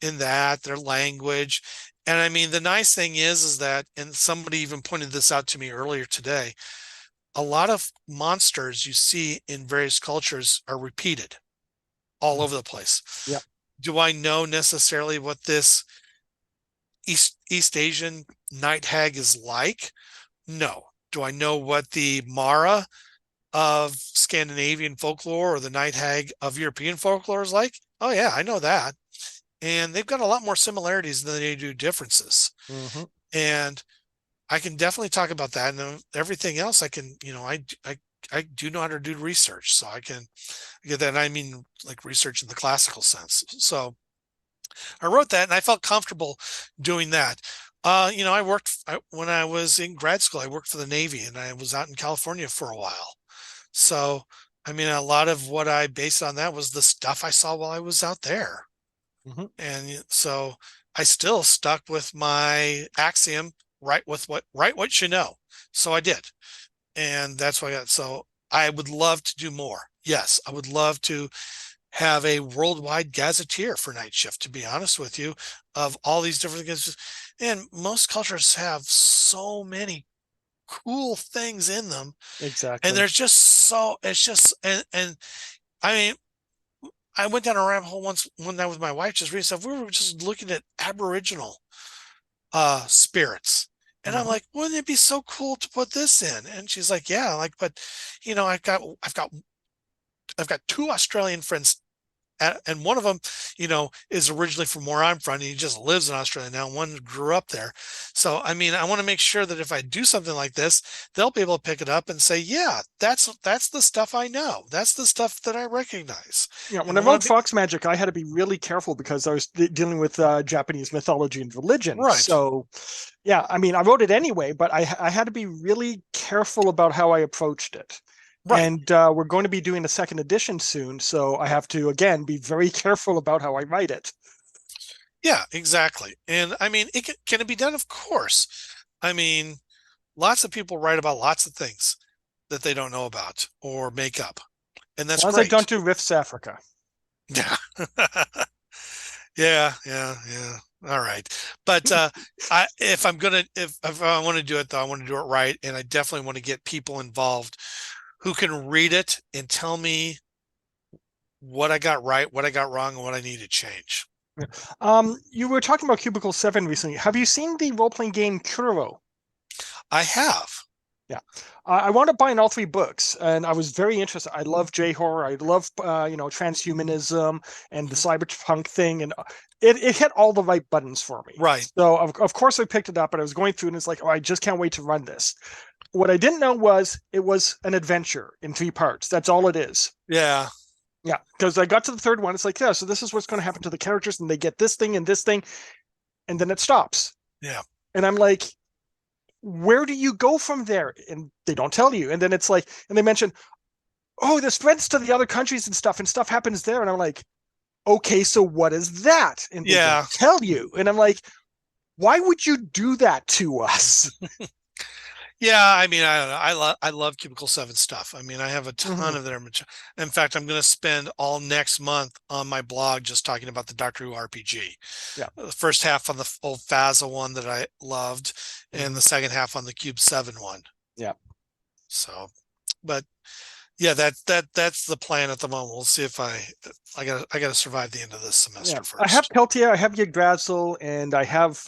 in that, their language, And I mean, the nice thing is that, and somebody even pointed this out to me earlier today, a lot of monsters you see in various cultures are repeated all over the place. Yeah. Do I know necessarily what this East Asian night hag is like? No. Do I know what the Mara of Scandinavian folklore or the night hag of European folklore is like? Oh yeah, I know that. And they've got a lot more similarities than they do differences. Mm-hmm. And I can definitely talk about that. And everything else I can, I do know how to do research. So I can get that. And I mean, like research in the classical sense. So I wrote that and I felt comfortable doing that. When I was in grad school, I worked for the Navy and I was out in California for a while. So, I mean, a lot of what I based on that was the stuff I saw while I was out there. Mm-hmm. And so I still stuck with my axiom, write what you know. So I did. And that's why so I would love to do more. Yes, I would love to have a worldwide gazetteer for Night Shift, to be honest with you, of all these different things. And most cultures have so many cool things in them. Exactly. And there's just it's just, and I mean, I went down a rabbit hole once one night with my wife, just reading stuff. We were just looking at Aboriginal spirits. And I'm like, wouldn't it be so cool to put this in? And she's like, yeah, like, but I've got two Australian friends, and one of them, is originally from where I'm from. And he just lives in Australia now. One grew up there. So, I mean, I want to make sure that if I do something like this, they'll be able to pick it up and say, yeah, that's the stuff I know. That's the stuff that I recognize. Yeah, when I wrote Fox Magic, I had to be really careful because I was dealing with Japanese mythology and religion. Right. So, yeah, I mean, I wrote it anyway, but I had to be really careful about how I approached it. Right. And we're going to be doing a second edition soon, so I have to, again, be very careful about how I write it. Yeah, exactly. And I mean, can it be done? Of course. I mean, lots of people write about lots of things that they don't know about or make up. And that's great. As I don't do Rifts Africa. Yeah. yeah. All right. But if I want to do it, though, I want to do it right. And I definitely want to get people involved who can read it and tell me what I got right, what I got wrong, and what I need to change. You were talking about Cubicle 7 recently. Have you seen the role-playing game Kuro? I have. Yeah. I wound up buying all 3 books, and I was very interested. I love J-horror. I love, transhumanism and the cyberpunk thing, and it hit all the right buttons for me. Right. So, of course, I picked it up, and I was going through, and it's like, oh, I just can't wait to run this. What I didn't know was it was an adventure in 3 parts. That's all it is. Yeah. Yeah, because I got to the 3rd one. It's like, yeah, so this is what's going to happen to the characters, and they get this thing, and then it stops. Yeah. And I'm like, where do you go from there? And they don't tell you. And then it's like, and they mention, oh, this spreads to the other countries and stuff happens there. And I'm like, okay, so what is that? And they don't tell you. And I'm like, why would you do that to us? Yeah, I mean, I love Cubicle 7 stuff. I mean, I have a ton of their material. In fact, I'm going to spend all next month on my blog just talking about the Doctor Who RPG. Yeah. The first half on the old Phasa one that I loved, and the second half on the Cube 7 one. Yeah. So, but yeah, that's the plan at the moment. We'll see if I gotta survive the end of this semester first. I have Peltia, I have Yggdrasil, and I have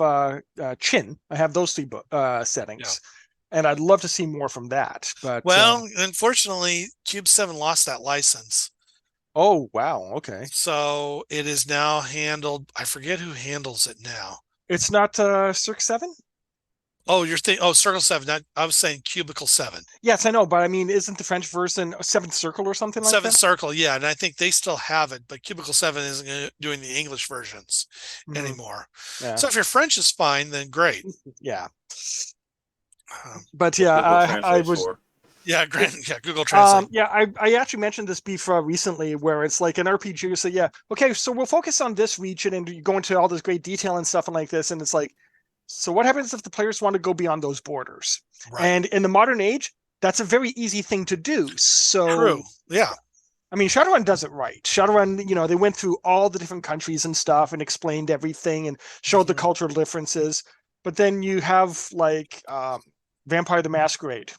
Chin. I have those 3 settings. Yeah. And I'd love to see more from that. But unfortunately, Cube 7 lost that license. Oh, wow. Okay. So it is now handled. I forget who handles it now. It's not Cirque 7? Oh, you're thinking, Circle 7. I was saying Cubicle 7. Yes, I know. But I mean, isn't the French version 7th Circle or something like that? 7th Circle, yeah. And I think they still have it. But Cubicle 7 isn't doing the English versions anymore. Yeah. So if your French is fine, then great. Yeah. But yeah, I was. Yeah, Google Translate. I actually mentioned this before recently, where it's like an RPG. You say, yeah, okay, so we'll focus on this region, and you go into all this great detail and stuff and like this, and it's like, so what happens if the players want to go beyond those borders? Right. And in the modern age, that's a very easy thing to do. So true, yeah. I mean, Shadowrun does it right. Shadowrun, they went through all the different countries and stuff and explained everything and showed the Mhm. cultural differences. But then you have like Vampire the Masquerade,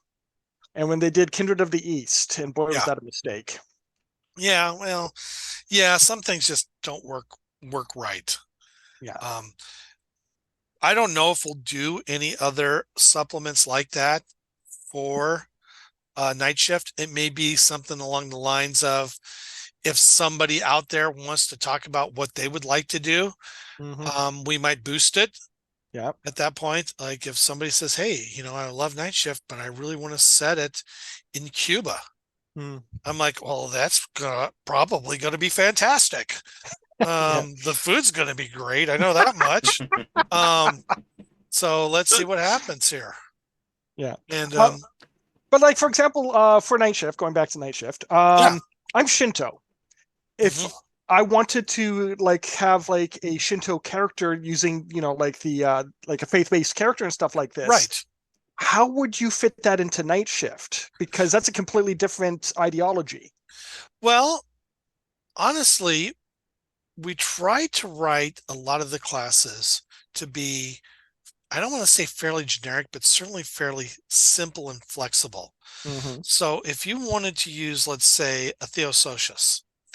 and when they did Kindred of the East, and boy, was Yeah. that a mistake. Yeah. Well, yeah, some things just don't work right. Yeah. Um, I don't know if we'll do any other supplements like that for night shift. It may be something along the lines of if somebody out there wants to talk about what they would like to do, Hmm. we might boost it Yeah. at that point. Like if somebody says, hey, I love night shift, but I really want to set it in Cuba. Mm. I'm like, well, that's probably going to be fantastic. Yeah. The food's going to be great. I know that much. Um, so let's see what happens here. Yeah. And But like for example, for night shift, going back to night shift, yeah. I'm Shinto. If Mhm. I wanted to like have like a Shinto character using, like the like a faith-based character and stuff like this, Right. how would you fit that into night shift? Because that's a completely different ideology. Well, honestly, we try to write a lot of the classes to be, I don't want to say fairly generic, but certainly fairly simple and flexible. Hmm. So if you wanted to use, let's say, a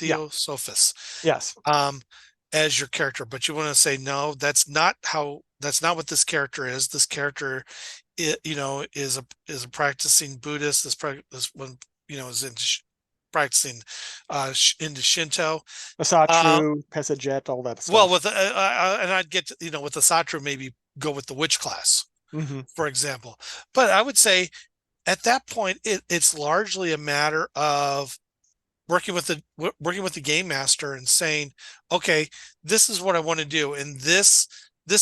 Yeah. Theosophist, Yes. as your character, but you want to say, no, that's not what this character is. This character, is a practicing Buddhist. This one, is practicing into Shinto. Uh, Asatru, Pesajet, all that well, stuff. with and I'd get to, with the Satra, maybe go with the witch class, Hmm. for example. But I would say at that point, it's largely a matter of working with the game master and saying, okay, this is what I want to do, and this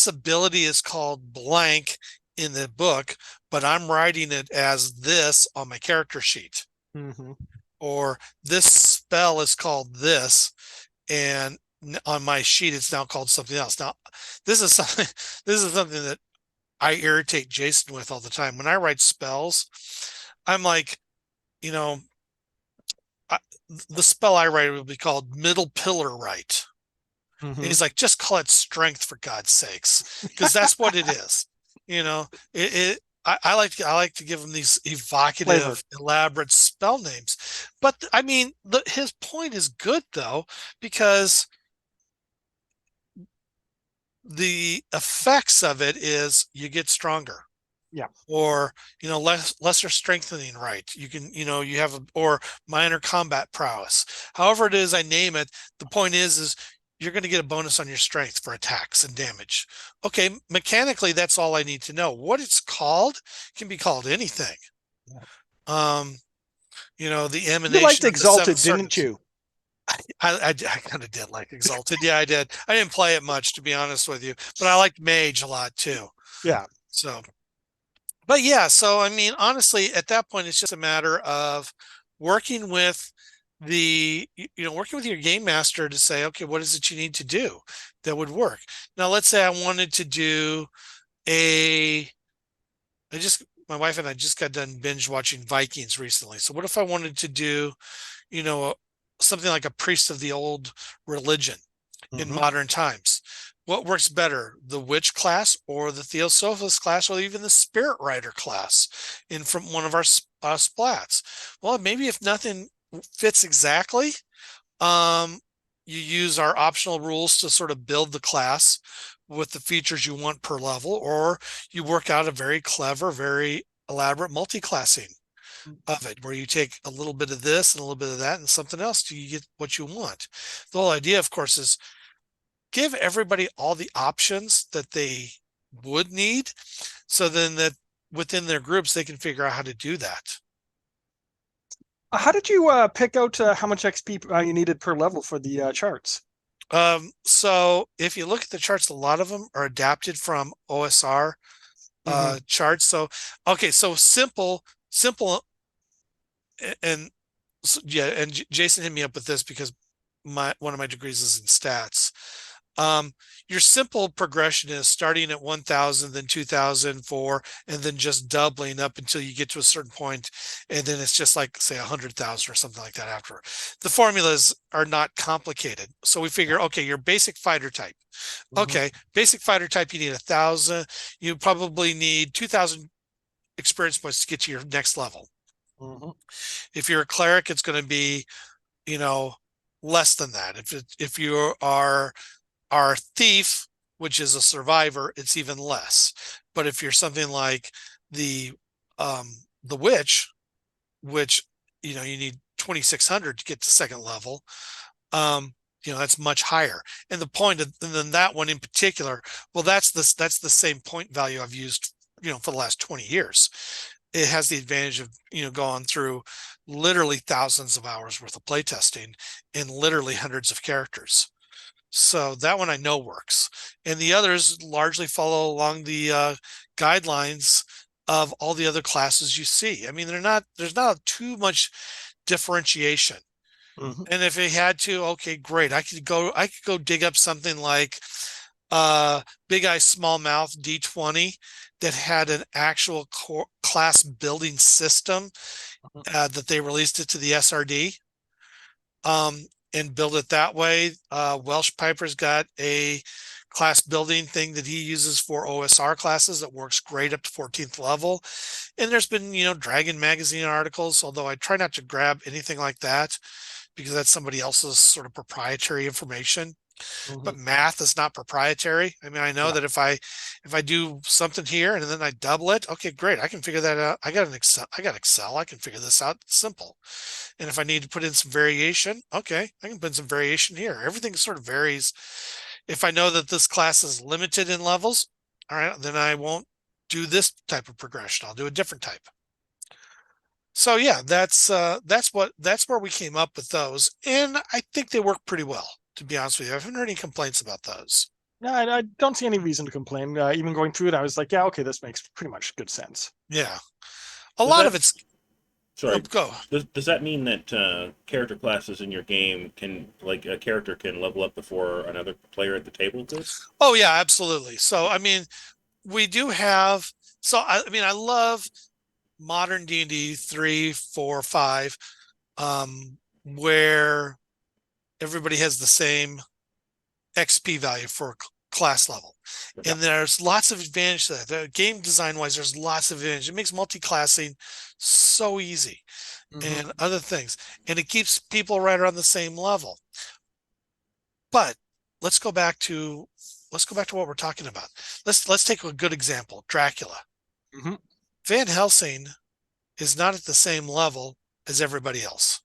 ability is called blank in the book, but I'm writing it as this on my character sheet, Hmm. or this spell is called this, and on my sheet it's now called something else. Now, this is something this is something that I irritate Jason with all the time. When I write spells, I'm like, you know, I, the spell I write would be called middle pillar right. And Hmm. he's like, just call it strength for God's sakes, because that's what it is. You know, I like to give him these Flavor. evocative, elaborate spell names. But I mean, his point is good though, because the effects of it is you get stronger, Yeah. or lesser strengthening right. You can, you have or minor combat prowess, however it is I name it. The point is you're going to get a bonus on your strength for attacks and damage. Okay, mechanically that's all I need to know. What it's called can be called anything. Yeah. um the You liked emanation of the seven Exalted, didn't circuits. you? I kind of did like Exalted. Yeah, I did. I didn't play it much, to be honest with you, but I liked Mage a lot too. Yeah. So, but yeah, so I mean, honestly, at that point, it's just a matter of working with working with your game master to say, okay, what is it you need to do that would work? Now, let's say I wanted to do a, my wife and I just got done binge watching Vikings recently. So what if I wanted to do, you know, something like a priest of the old religion in Hmm. modern times? What works better, the witch class or the theosophist class, or even the spirit rider class in from one of our splats? Well, maybe if nothing fits exactly, um, you use our optional rules to sort of build the class with the features you want per level, or you work out a very clever, very elaborate multi-classing of it, where you take a little bit of this and a little bit of that and something else till you get what you want. The whole idea, of course, is give everybody all the options that they would need, so then that within their groups they can figure out how to do that. How did you pick out how much XP you needed per level for the charts? So if you look at the charts, a lot of them are adapted from OSR Hmm. charts. So okay, so simple, and yeah, and Jason hit me up with this because one of my degrees is in stats. Your simple progression is starting at 1,000, then 2,004, and then just doubling up until you get to a certain point, and then it's just like say 100,000 or something like that after. The formulas are not complicated, so we figure, okay, your basic fighter type. Okay, basic fighter type, you need 1,000. You probably need 2,000 experience points to get to your next level. If you're a cleric, it's going to be, less than that. If you are thief, which is a survivor, it's even less. But if you're something like the witch, which you need 2,600 to get to second level, that's much higher. And the point of then that one in particular, well, that's the same point value I've used, for the last 20 years. It has the advantage of, going through literally thousands of hours worth of playtesting and literally hundreds of characters. So that one I know works. And the others largely follow along the guidelines of all the other classes you see. I mean, there's not too much differentiation. And if it had to, okay, great. I could go dig up something like Big Eye Small Mouth D20 that had an actual class building system that they released it to the SRD, and build it that way. Welsh Piper's got a class building thing that he uses for OSR classes that works great up to 14th level. And there's been, Dragon Magazine articles, although I try not to grab anything like that because that's somebody else's sort of proprietary information. But math is not proprietary. I mean, I know that if I do something here and then I double it, okay, great. I can figure that out. I got Excel. I can figure this out. It's simple. And if I need to put in some variation, okay, I can put in some variation here. Everything sort of varies. If I know that this class is limited in levels, all right, then I won't do this type of progression. I'll do a different type. So yeah, that's where we came up with those. And I think they work pretty well. To be honest with you, I haven't heard any complaints about those. No, I don't see any reason to complain. Even going through it, I was like, yeah, okay, this makes pretty much good sense. Yeah. A lot of it's... Sorry. Go. Does that mean that character classes in your game like a character can level up before another player at the table could? Oh, yeah, absolutely. So, I mean, we do have... So, I love modern D&D 3, 4, 5, where everybody has the same XP value for class level. Okay. And there's lots of advantage to that. The game design wise, there's lots of advantage. It makes multi-classing so easy and other things. And it keeps people right around the same level. But let's go back to what we're talking about. Let's take a good example, Dracula. Van Helsing is not at the same level as everybody else.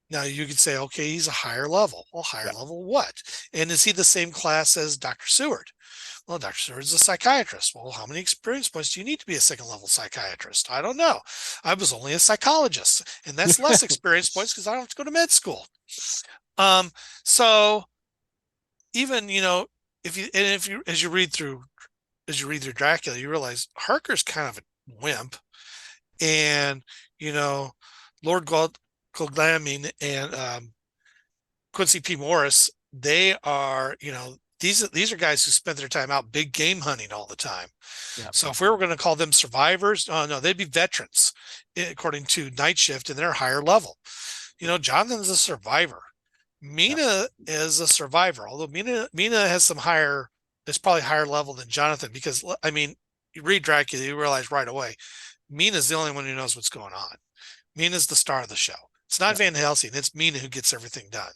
Now you could say, okay, he's a higher level. Well, higher level what? And is he the same class as Dr. Seward? Well, Dr. Seward's a psychiatrist. Well, how many experience points do you need to be a second level psychiatrist? I don't know. I was only a psychologist, and that's less experience points because I don't have to go to med school. So even, as you read through Dracula, you realize Harker's kind of a wimp, and Lord Godalming and Quincy P. Morris, they are, these are guys who spent their time out big game hunting all the time. Yeah. So if we were going to call them survivors, no, they'd be veterans according to Night Shift, and they're higher level. Jonathan's a survivor. Mina is a survivor, although Mina has it's probably higher level than Jonathan, because you read Dracula, you realize right away, Mina's the only one who knows what's going on. Mina's the star of the show. It's not Van Helsing. It's Mina who gets everything done.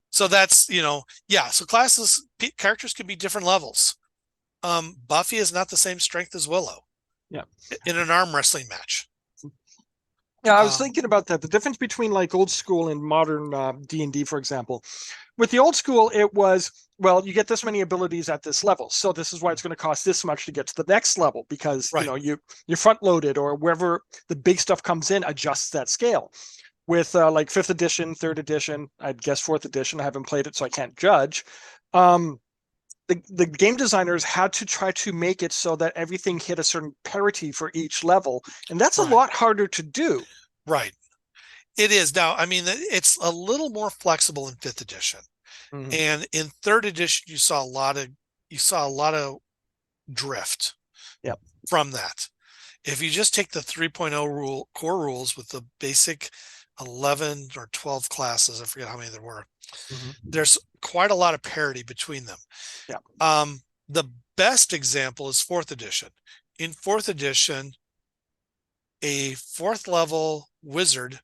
So that's, so characters can be different levels. Buffy is not the same strength as Willow. Yeah. In an arm wrestling match. Yeah, I was thinking about that. The difference between like old school and modern D&D, for example. With the old school, it was, well, you get this many abilities at this level, so this is why it's going to cost this much to get to the next level, because you're front loaded, or wherever the big stuff comes in adjusts that scale. With like 5th edition, 3rd edition, I'd guess 4th edition, I haven't played it, so I can't judge. The game designers had to try to make it so that everything hit a certain parity for each level, and that's a lot harder to do. Right. It is now. I mean, it's a little more flexible in 5th edition, Mhm. and in 3rd edition, you saw a lot of drift. Yep. From that. If you just take the 3.0 core rules with the basic 11 or 12 classes, I forget how many there were. Mhm. There's quite a lot of parity between them. Yeah. The best example is 4th edition. In 4th edition, a 4th level wizard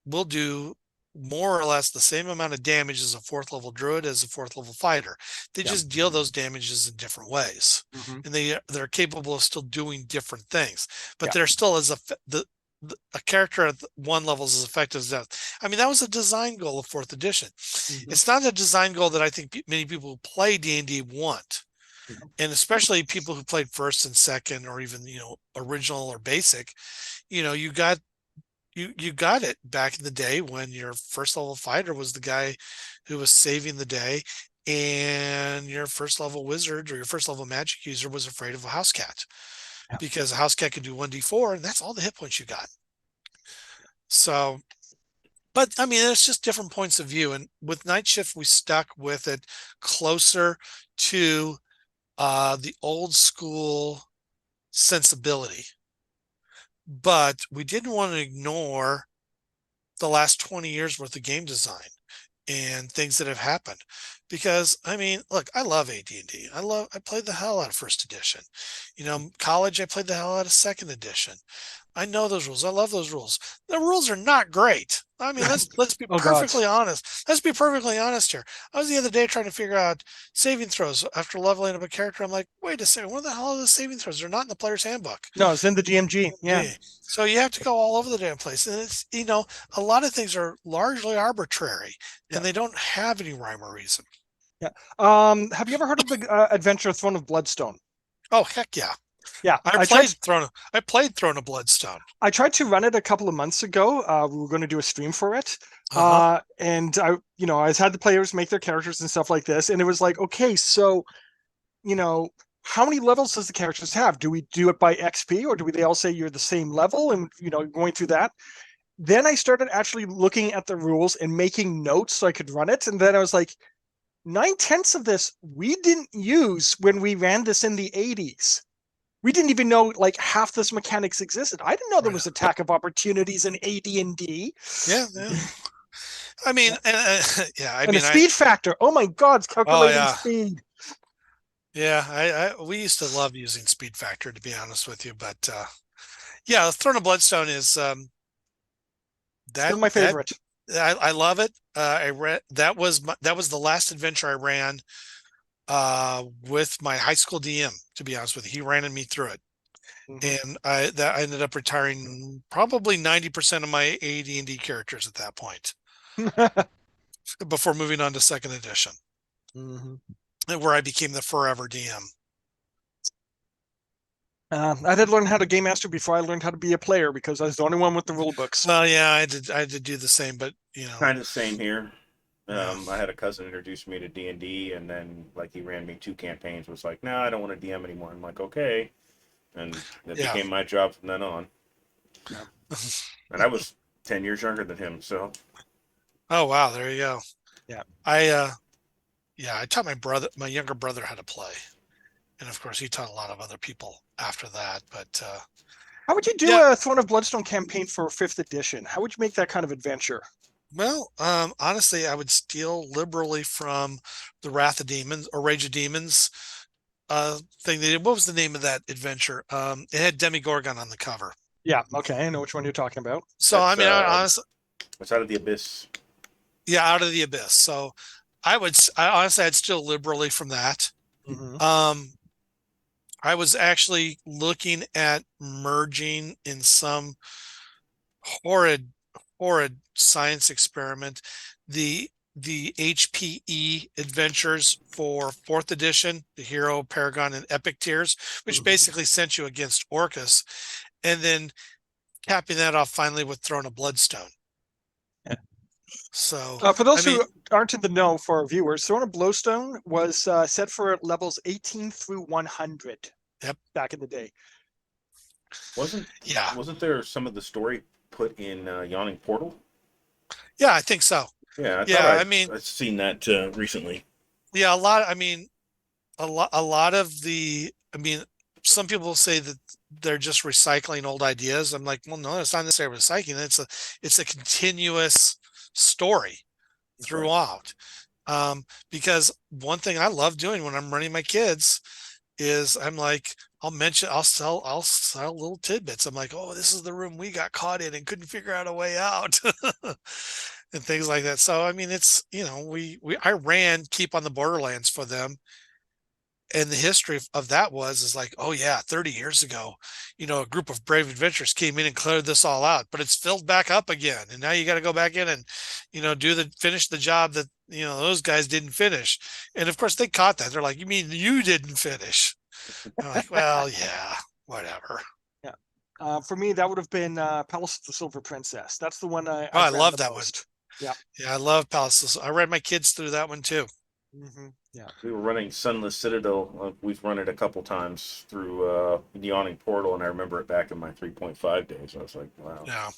will do more or less the same amount of damage as a 4th level druid as a 4th level fighter. They Yeah. just deal those damages in different ways, Mhm. and they're capable of still doing different things. But Yeah. they're still a character at one level is as effective as that. I mean, that was a design goal of 4th edition. Mhm. It's not a design goal that I think many people who play D&D want, and especially people who played 1st and 2nd, or even original or basic. You got it back in the day when your 1st level fighter was the guy who was saving the day, and your 1st level wizard or your 1st level magic user was afraid of a house cat, Yeah. because a house cat could do 1d4, and that's all the hit points you got. So, but I mean, it's just different points of view. And with Night Shift, we stuck with it closer to the old school sensibility, but we didn't want to ignore the last 20 years worth of game design and things that have happened. Because I mean, look, I love AD&D. I played the hell out of 1st edition. College, I played the hell out of 2nd edition. I know those rules. I love those rules. The rules are not great. I mean, let's be Oh God. perfectly honest. Let's be perfectly honest here. I was the other day trying to figure out saving throws after leveling up a character. I'm like, wait a second, what the hell are the saving throws? They're not in the player's handbook. No, it's in the GMG. Yeah. So you have to go all over the damn place. And it's, a lot of things are largely arbitrary, Yeah. and they don't have any rhyme or reason. Yeah. Have you ever heard of the adventure Throne of Bloodstone? Oh, heck yeah. Yeah. I played Throne of Bloodstone. I tried to run it a couple of months ago. We were going to do a stream for it. And I had the players make their characters and stuff like this. And it was like, okay, so, how many levels does the characters have? Do we do it by XP, or do they all say you're the same level and, going through that? Then I started actually looking at the rules and making notes so I could run it. And then I was like, 9/10 of this we didn't use when we ran this in the 80s. We didn't even know like half this mechanics existed. I didn't know there was attack of opportunities in AD&D. Yeah. I mean, and a speed factor. Oh my God, calculating speed. Yeah, we used to love using speed factor, to be honest with you. But yeah, Throne of Bloodstone is Still my favorite. I love it. I read that was the last adventure I ran with my high school DM. To be honest with you, he ran me through it, and I ended up retiring probably 90% of my AD&D characters at that point, before moving on to 2nd edition, where I became the forever DM. I had to learn how to game master before I learned how to be a player, because I was the only one with the rule books. Well, yeah, I had to do the same, but kind of the same here. I had a cousin introduce me to D&D, and then like he ran me 2 campaigns. Was like, no, I don't want to DM anymore. I'm like, okay, and that became my job from then on. Yeah. And I was 10 years younger than him, so. Oh wow, there you go. Yeah. I taught my younger brother how to play, and of course he taught a lot of other people after that. But how would you do a Throne of Bloodstone campaign for 5th edition? How would you make that kind of adventure? Well, honestly, I would steal liberally from the Wrath of Demons or Rage of Demons thing they did. What was the name of that adventure? It had Demigorgon on the cover. Yeah, okay, I know which one you're talking about. So that's, I mean, honestly, it's Out of the Abyss. Yeah, Out of the Abyss. So honestly, I'd steal liberally from that. I was actually looking at merging in some horrid science experiment the HPE adventures for 4th edition, the Hero, Paragon, and Epic tiers, which basically sent you against Orcus, and then capping that off finally with Throne of Bloodstone. Yeah. So for those who aren't in the know, for our viewers, Throne of Bloodstone was set for levels 18 through 100. Yep. Back in the day. Wasn't there some of the story put in Yawning Portal? Yeah, I think so. Yeah, I Yeah, thought I mean, I'd seen that recently. yeah, a lot. I mean, a lot of the. I mean, some people say that they're just recycling old ideas. I'm like, well, no, it's not necessarily recycling. It's a continuous story Right. throughout. Because one thing I love doing when I'm running my kids is I'm like, I'll sell little tidbits. I'm like, oh, this is the room we got caught in and couldn't figure out a way out. And things like that. So I mean, it's I ran Keep on the Borderlands for them, and the history of that is like, oh yeah, 30 years ago, a group of brave adventurers came in and cleared this all out, but it's filled back up again, and now you got to go back in and finish the job that those guys didn't finish. And of course they caught that. They're like, you mean you didn't finish? I'm like, well, yeah, whatever. Yeah. For me, that would have been Palace of the Silver Princess. That's the one I I ran love the that most. one. Yeah, I love Palaces. I read my kids through that one too. Yeah. We were running Sunless Citadel. We've run it a couple times through the Yawning Portal, and I remember it back in my 3.5 days. I was like, wow. Yeah.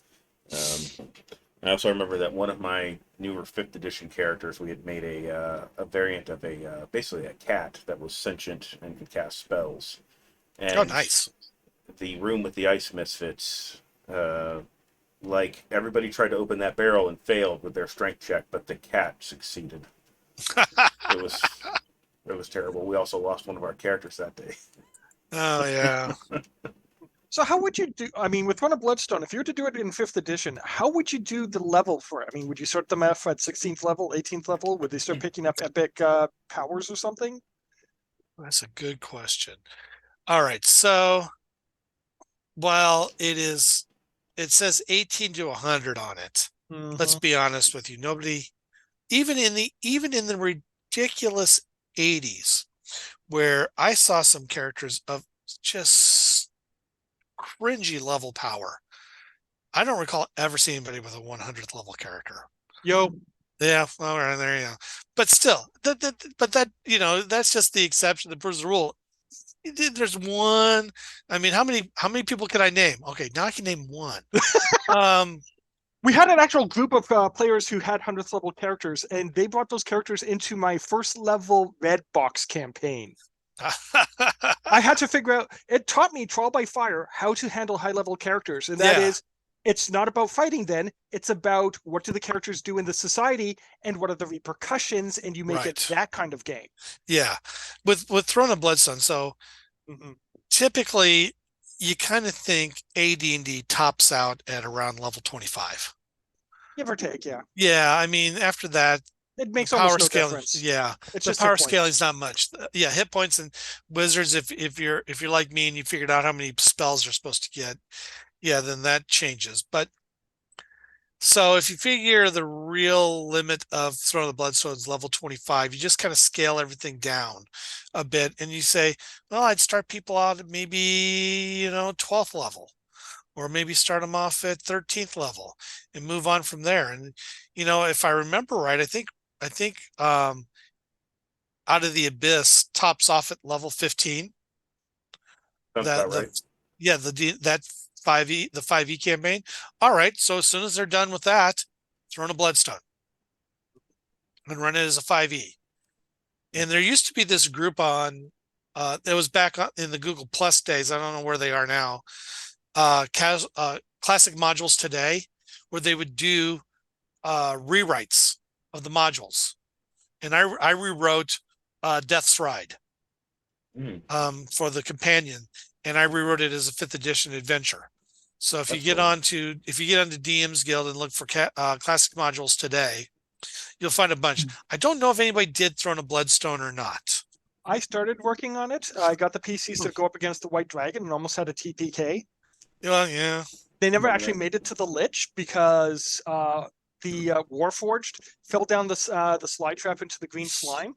I also remember that one of my newer 5th edition characters, we had made a variant of basically a cat that was sentient and could cast spells. And Oh, nice. the room with the ice misfits, like everybody tried to open that barrel and failed with their strength check, but the cat succeeded. It was terrible. We also lost one of our characters that day. Oh yeah. So how would you do? I mean, with Run of Bloodstone, if you were to do it in 5th edition, how would you do the level for it? I mean, would you start them off at 16th level, 18th level? Would they start picking up epic powers or something? That's a good question. All right. So, while it says 18 to 100 on it. Let's be honest with you. Nobody, even in the ridiculous 80s, where I saw some characters of just cringy level power. I don't recall ever seeing anybody with a 100th level character. Yo, Yeah, all right, there you go. But still, that's just the exception that proves the rule. There's one. I mean, how many people can I name? Okay, now I can name one. we had an actual group of players who had 100th level characters, and they brought those characters into my first level red box campaign. I had to figure out. It taught me trial by fire how to handle high level characters, and that is, it's not about fighting. Then it's about what do the characters do in the society, and what are the repercussions, and you make it that kind of game. Yeah, with Throne of Bloodstone. So typically, you kind of think AD&D tops out at around level 25, give or take. Yeah. Yeah, I mean, after that, it makes power almost no scaling. difference. Yeah, it's the just power scaling is not much. Yeah, hit points and wizards. If you're like me and you figured out how many spells you're supposed to get, yeah, then that changes. But so if you figure the real limit of Throne of the Bloodstone is level 25, you just kind of scale everything down a bit, and you say, well, I'd start people out at maybe 12th level, or maybe start them off at 13th level and move on from there. And if I remember right, I think Out of the Abyss tops off at level 15. Sounds about right. Yeah, that 5e, the 5e campaign. All right, so as soon as they're done with that, Throne of Bloodstone and run it as a 5e. And there used to be this group on it was back in the Google Plus days. I don't know where they are now. Classic modules today, where they would do rewrites of the modules. And I rewrote Death's Ride for the companion, and I rewrote it as a 5th edition adventure. So if you get onto DM's Guild and look for classic modules today, you'll find a bunch. I don't know if anybody did Throne of Bloodstone or not. I started working on it. I got the PCs to go up against the White Dragon and almost had a TPK. Well, yeah. They never actually made it to the Lich because the Warforged fell down the slide trap into the green slime.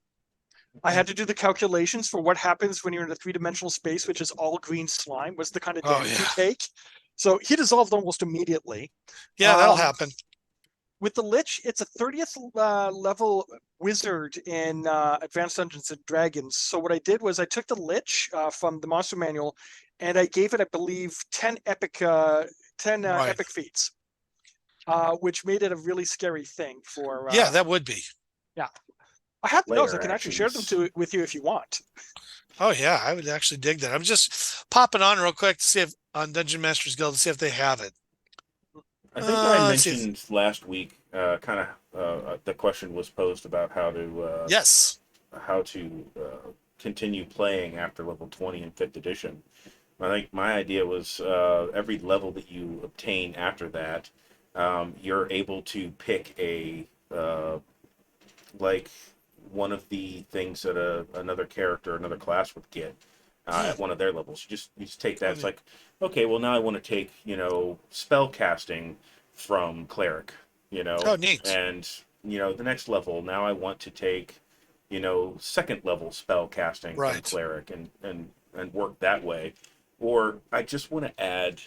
I had to do the calculations for what happens when you're in a 3-dimensional space, which is all green slime, was the kind of damage you take. So he dissolved almost immediately. Yeah, that'll happen. With the Lich, it's a 30th level wizard in Advanced Dungeons and Dragons. So what I did was I took the Lich from the Monster Manual, and I gave it, I believe, 10 epic feats. which made it a really scary thing for. Yeah, that would be. Yeah, I have the notes. I Layer can actually share them actions. with you if you want. Oh yeah, I would actually dig that. I'm just popping on real quick to see if on Dungeon Masters Guild to see if they have it. I think I Let's see. mentioned last week, the question was posed about Yes. how to continue playing after level 20 in 5th edition. I think my idea was every level that you obtain after that, you're able to pick a like one of the things that another character, another class would get at one of their levels. You just take that. It's like, okay, well now I want to take spell casting from cleric, Oh, neat. and the next level now I want to take second level spell casting from Right. cleric and work that way, or I just want to add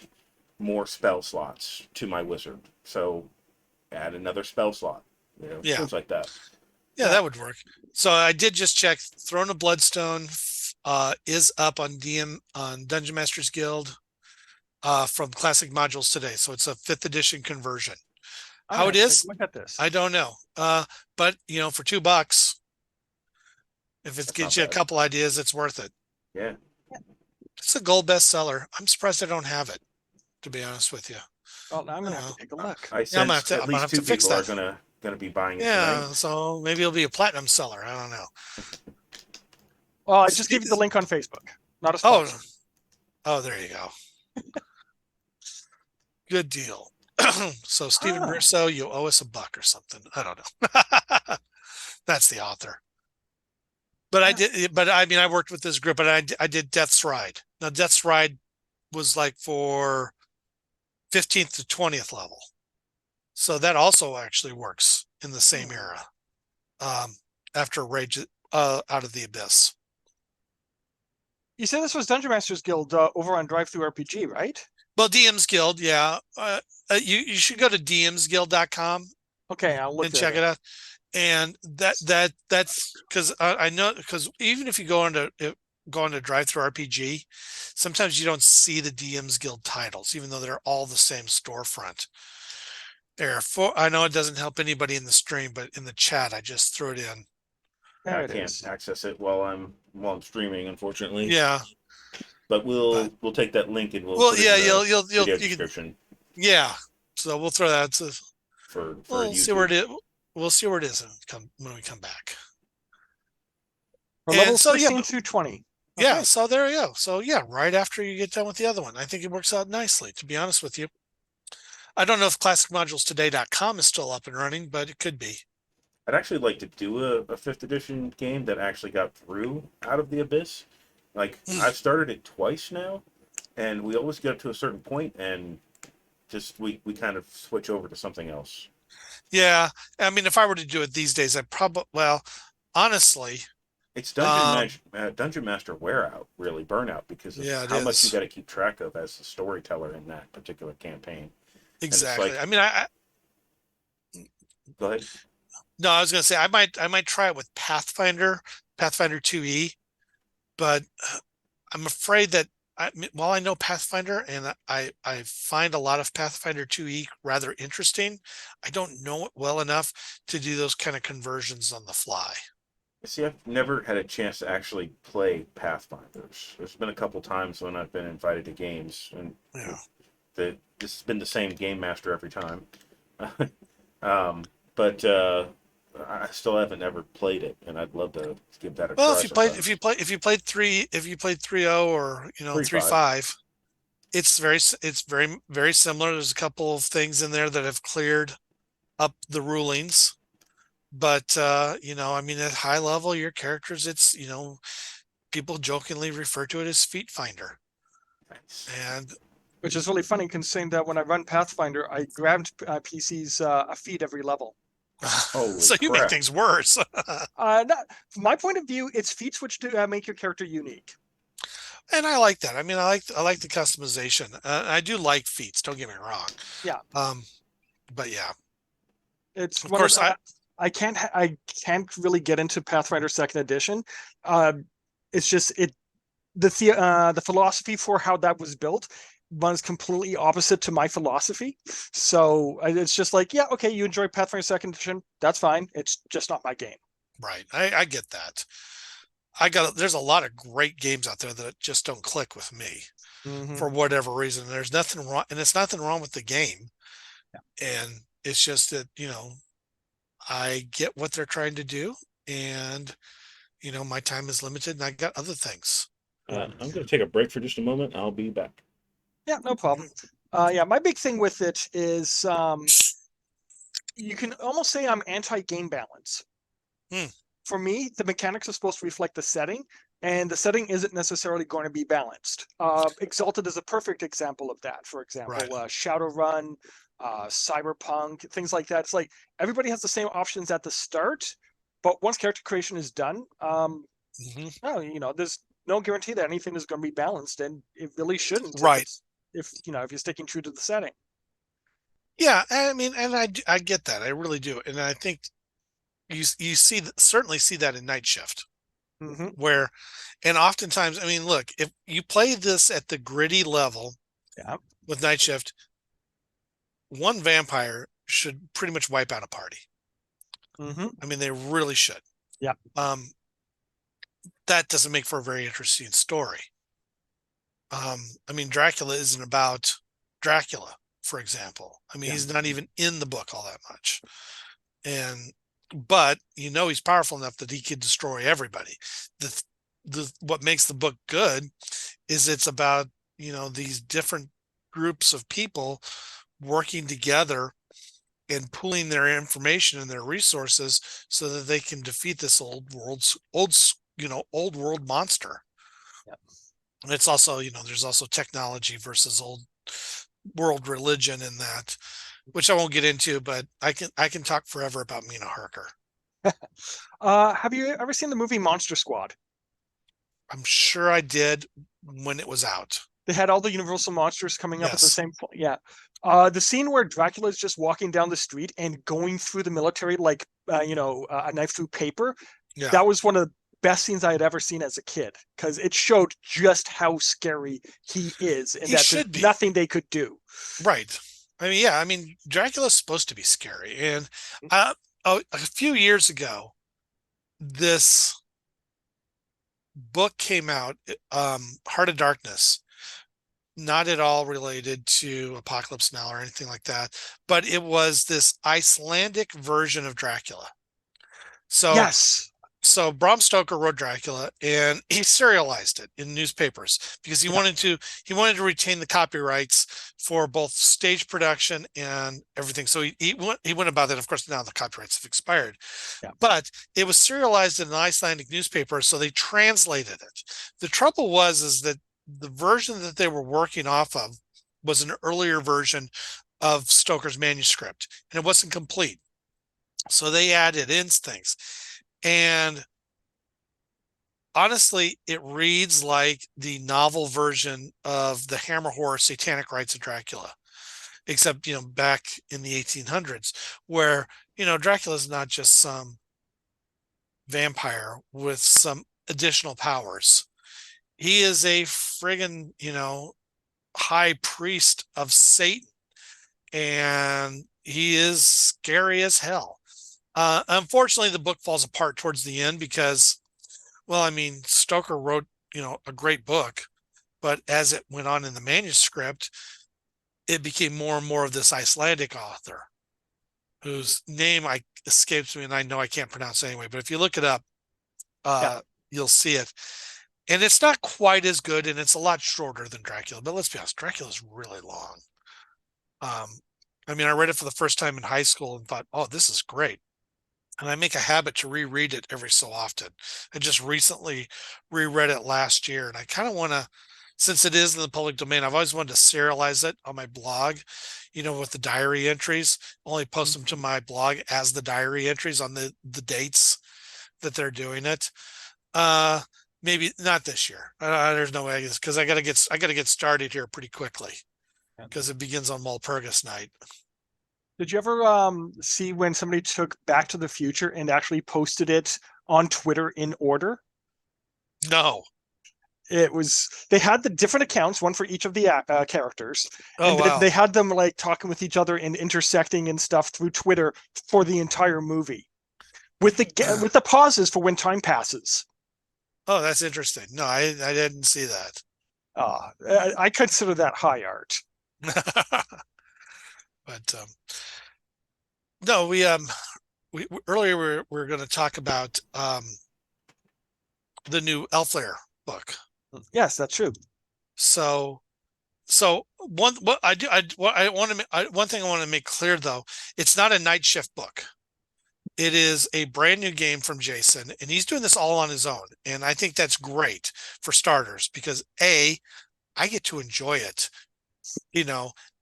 more spell slots to my wizard, so add another spell slot, Yeah. things like that. Yeah, that would work. So I did just check. Throne of Bloodstone is up on Dungeon Masters Guild from classic modules today. So it's a 5th edition conversion. How it is, Look at this. I don't know. But for $2, if it That's gives not you a bad. couple ideas, it's worth it. Yeah. It's a gold bestseller. I'm surprised I don't have it, to be honest with you. Well, now I'm gonna have to take a look. I Yeah, I'm gonna have sense to- at I'm gonna least have to two fix people are that. gonna be buying it Yeah, tonight. so maybe it'll be a platinum seller. I don't know. Well, I just gave you the link on Facebook. Not a Oh, sponsor. there you go. Good deal. So Stephen Ah. Russo, you owe us $1 or something. I don't know. That's the author. But I did. But I mean, I worked with this group, and I did Death's Ride. Now, Death's Ride was like for 15th to 20th level, so that also actually works in the same era. After Rage out of the Abyss. You said this was Dungeon Masters Guild over on Drive-Thru RPG, right? Well, DM's Guild, yeah. You should go to dmsguild.com Okay, I'll look and check it out. And that's because I know, because even if you go into Drive-Thru RPG, sometimes you don't see the DM's Guild titles, even though they're all the same storefront. I know it doesn't help anybody in the stream, but in the chat I just threw it in. There I it can't is. access it while I'm streaming, unfortunately. Yeah. But we'll take that link and we'll Well, put it yeah, in the you'll video you can, description yeah. So we'll throw that. for We'll YouTube. see where it is. We'll see where it is when we come back. For And levels so, 16 yeah, through 20. Yeah, Okay. so there you go. So yeah, right after you get done with the other one, I think it works out nicely, to be honest with you. I don't know if classicmodulestoday.com is still up and running, but it could be. I'd actually like to do a 5th edition game that actually got through Out of the Abyss. Like, I've started it twice now, and we always get up to a certain point and just we kind of switch over to something else. Yeah, I mean, if I were to do it these days, honestly, it's Dungeon Master wear out, really burnout, because of how much you got to keep track of as the storyteller in that particular campaign. Exactly. Like, I mean, go ahead. No, I was going to say I might try it with Pathfinder 2E, but I'm afraid that while I know Pathfinder and I find a lot of Pathfinder 2E rather interesting, I don't know it well enough to do those kind of conversions on the fly. See, I've never had a chance to actually play Pathfinders. There's been a couple times when I've been invited to games, and this has been the same game master every time. But I still haven't ever played it, and I'd love to give that a try. Well, if you played 3.0 or 3.5, it's very, very similar. There's a couple of things in there that have cleared up the rulings. But I mean, at high level, your characters, it's people jokingly refer to it as Feet Finder. Nice. And which is really funny, considering that when I run Pathfinder, I grabbed PC's a feat every level. So you make things worse. From my point of view, it's feats which do make your character unique. And I like that. I mean, I like the customization. I do like feats. Don't get me wrong. Yeah. But yeah, it's of course I can't really get into Pathfinder 2nd edition. It's just the philosophy for how that was built runs completely opposite to my philosophy. So it's just like, yeah, okay, you enjoy Pathfinder Second Edition, that's fine. It's just not my game. Right. I get that. There's a lot of great games out there that just don't click with me for whatever reason. There's nothing wrong, and it's nothing wrong with the game. And it's just that, I get what they're trying to do, and my time is limited and I got other things. I'm going to take a break for just a moment. I'll be back. Yeah, no problem. Yeah, my big thing with it is you can almost say I'm anti-game balance. For me, the mechanics are supposed to reflect the setting, and the setting isn't necessarily going to be balanced. Exalted is a perfect example of that. For example, Right. Shadowrun, Cyberpunk, things like that. It's like everybody has the same options at the start, but once character creation is done, there's no guarantee that anything is going to be balanced, and it really shouldn't. Right. If you're sticking true to the setting. Yeah, I mean, and I get that. I really do. And I think you certainly see that in Night Shift, where, and oftentimes, I mean, look, if you play this at the gritty level with Night Shift, one vampire should pretty much wipe out a party. I mean, they really should. Yeah. That doesn't make for a very interesting story. I mean, Dracula isn't about Dracula, for example. I mean, he's not even in the book all that much. But he's powerful enough that he could destroy everybody. What makes the book good is it's about, these different groups of people working together and pooling their information and their resources so that they can defeat this old world monster. And it's also, there's also technology versus old world religion in that, which I won't get into, but I can talk forever about Mina Harker. Have you ever seen the movie Monster Squad? I'm sure I did when it was out. They had all the Universal monsters coming up at the same point. Yeah. The scene where Dracula is just walking down the street and going through the military like, a knife through paper. Yeah. That was one of the best scenes I had ever seen as a kid, because it showed just how scary he is and that there's nothing they could do. Right. I mean, Dracula's supposed to be scary. And a few years ago, this book came out, Heart of Darkness, not at all related to Apocalypse Now or anything like that, but it was this Icelandic version of Dracula. So yes. So Bram Stoker wrote Dracula, and he serialized it in newspapers because he wanted to retain the copyrights for both stage production and everything. So he went about that. Of course, now the copyrights have expired, but it was serialized in an Icelandic newspaper, so they translated it. The trouble is that the version that they were working off of was an earlier version of Stoker's manuscript, and it wasn't complete. So they added in things. And honestly, it reads like the novel version of the Hammer Horror Satanic Rites of Dracula, except, back in the 1800s, where, Dracula's not just some vampire with some additional powers. He is a friggin', high priest of Satan, and he is scary as hell. Unfortunately, the book falls apart towards the end because, Stoker wrote, a great book, but as it went on in the manuscript, it became more and more of this Icelandic author whose name escapes me, and I know I can't pronounce anyway, but if you look it up, you'll see it. And it's not quite as good, and it's a lot shorter than Dracula, but let's be honest, Dracula's really long. I read it for the first time in high school and thought, oh, this is great. And I make a habit to reread it every so often. I just recently reread it last year, and I kind of want to, since it is in the public domain, I've always wanted to serialize it on my blog, with the diary entries, only post them to my blog as the diary entries on the dates that they're doing it. Maybe not this year. There's no way, because I gotta get started here pretty quickly because it begins on Walpurgis night. Did you ever see when somebody took Back to the Future and actually posted it on Twitter in order? No. They had the different accounts, one for each of the characters, Oh, and then wow. they had them like talking with each other and intersecting and stuff through Twitter for the entire movie, with the pauses for when time passes. Oh, that's interesting. No, I didn't see that. I consider that high art. But no, we earlier we are going to talk about the new Elflair book. Yes, that's true. So one thing I want to make clear though, it's not a night shift book. It is a brand new game from Jason, and he's doing this all on his own. And I think that's great for starters because I get to enjoy it,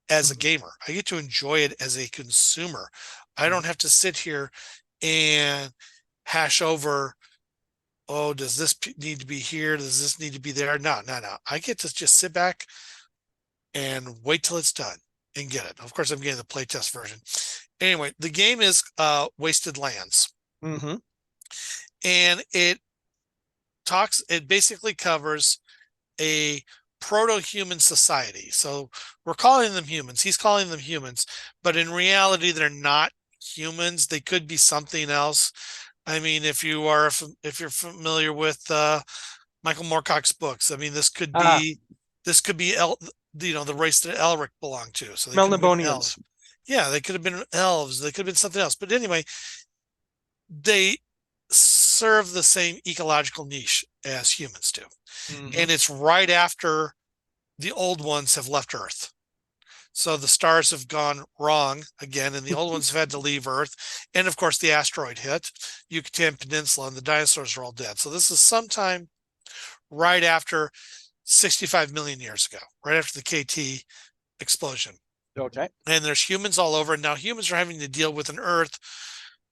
as a gamer. I get to enjoy it as a consumer. I don't have to sit here and hash over, oh, does this need to be here? Does this need to be there? No. I get to just sit back and wait till it's done and get it. Of course, I'm getting the playtest version. Anyway, the game is Wasted Lands. Mm-hmm. And it basically covers a proto-human society. So we're calling them humans. He's calling them humans, but in reality, they're not humans. They could be something else. I mean, if you're familiar with Michael Moorcock's books, I mean, this could be the race that Elric belonged to. So they could have been elves. Melnibonians. Yeah, they could have been elves. They could have been something else. But anyway, they serve the same ecological niche as humans do. Mm-hmm. And it's right after the old ones have left Earth. So the stars have gone wrong again, and the old ones have had to leave Earth. And of course, the asteroid hit Yucatan Peninsula, and the dinosaurs are all dead. So this is sometime right after 65 million years ago, right after the KT explosion. Okay. And there's humans all over. And now humans are having to deal with an Earth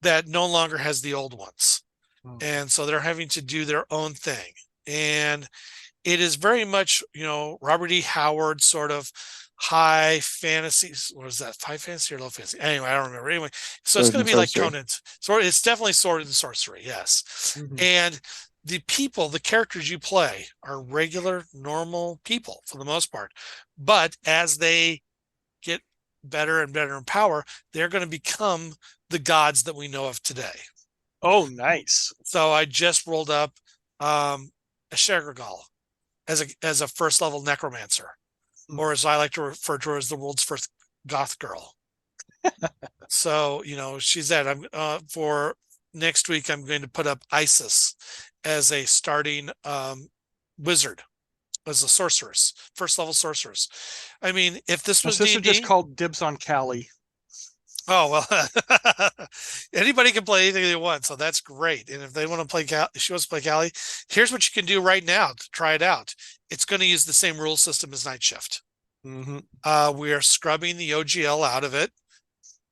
that no longer has the old ones. And so they're having to do their own thing. And it is very much, Robert E. Howard sort of high fantasy. What is that? High fantasy or low fantasy? Anyway, I don't remember. Anyway, so it's going to be like Conan's. So it's definitely sword and sorcery. Yes. Mm-hmm. And the characters you play are regular, normal people for the most part. But as they get better and better in power, they're going to become the gods that we know of today. Oh, nice. So I just rolled up a Shegargal as a first level necromancer, or as I like to refer to her as the world's first goth girl. So, she's that. I'm for next week, I'm going to put up Isis as a starting wizard, as a sorceress, first level sorceress. I mean, if this was D&D, just called dibs on Callie. Oh, well, anybody can play anything they want, so that's great. And if they want to play, she wants to play Callie, here's what you can do right now to try it out. It's going to use the same rule system as Night Shift. Mm-hmm. We are scrubbing the OGL out of it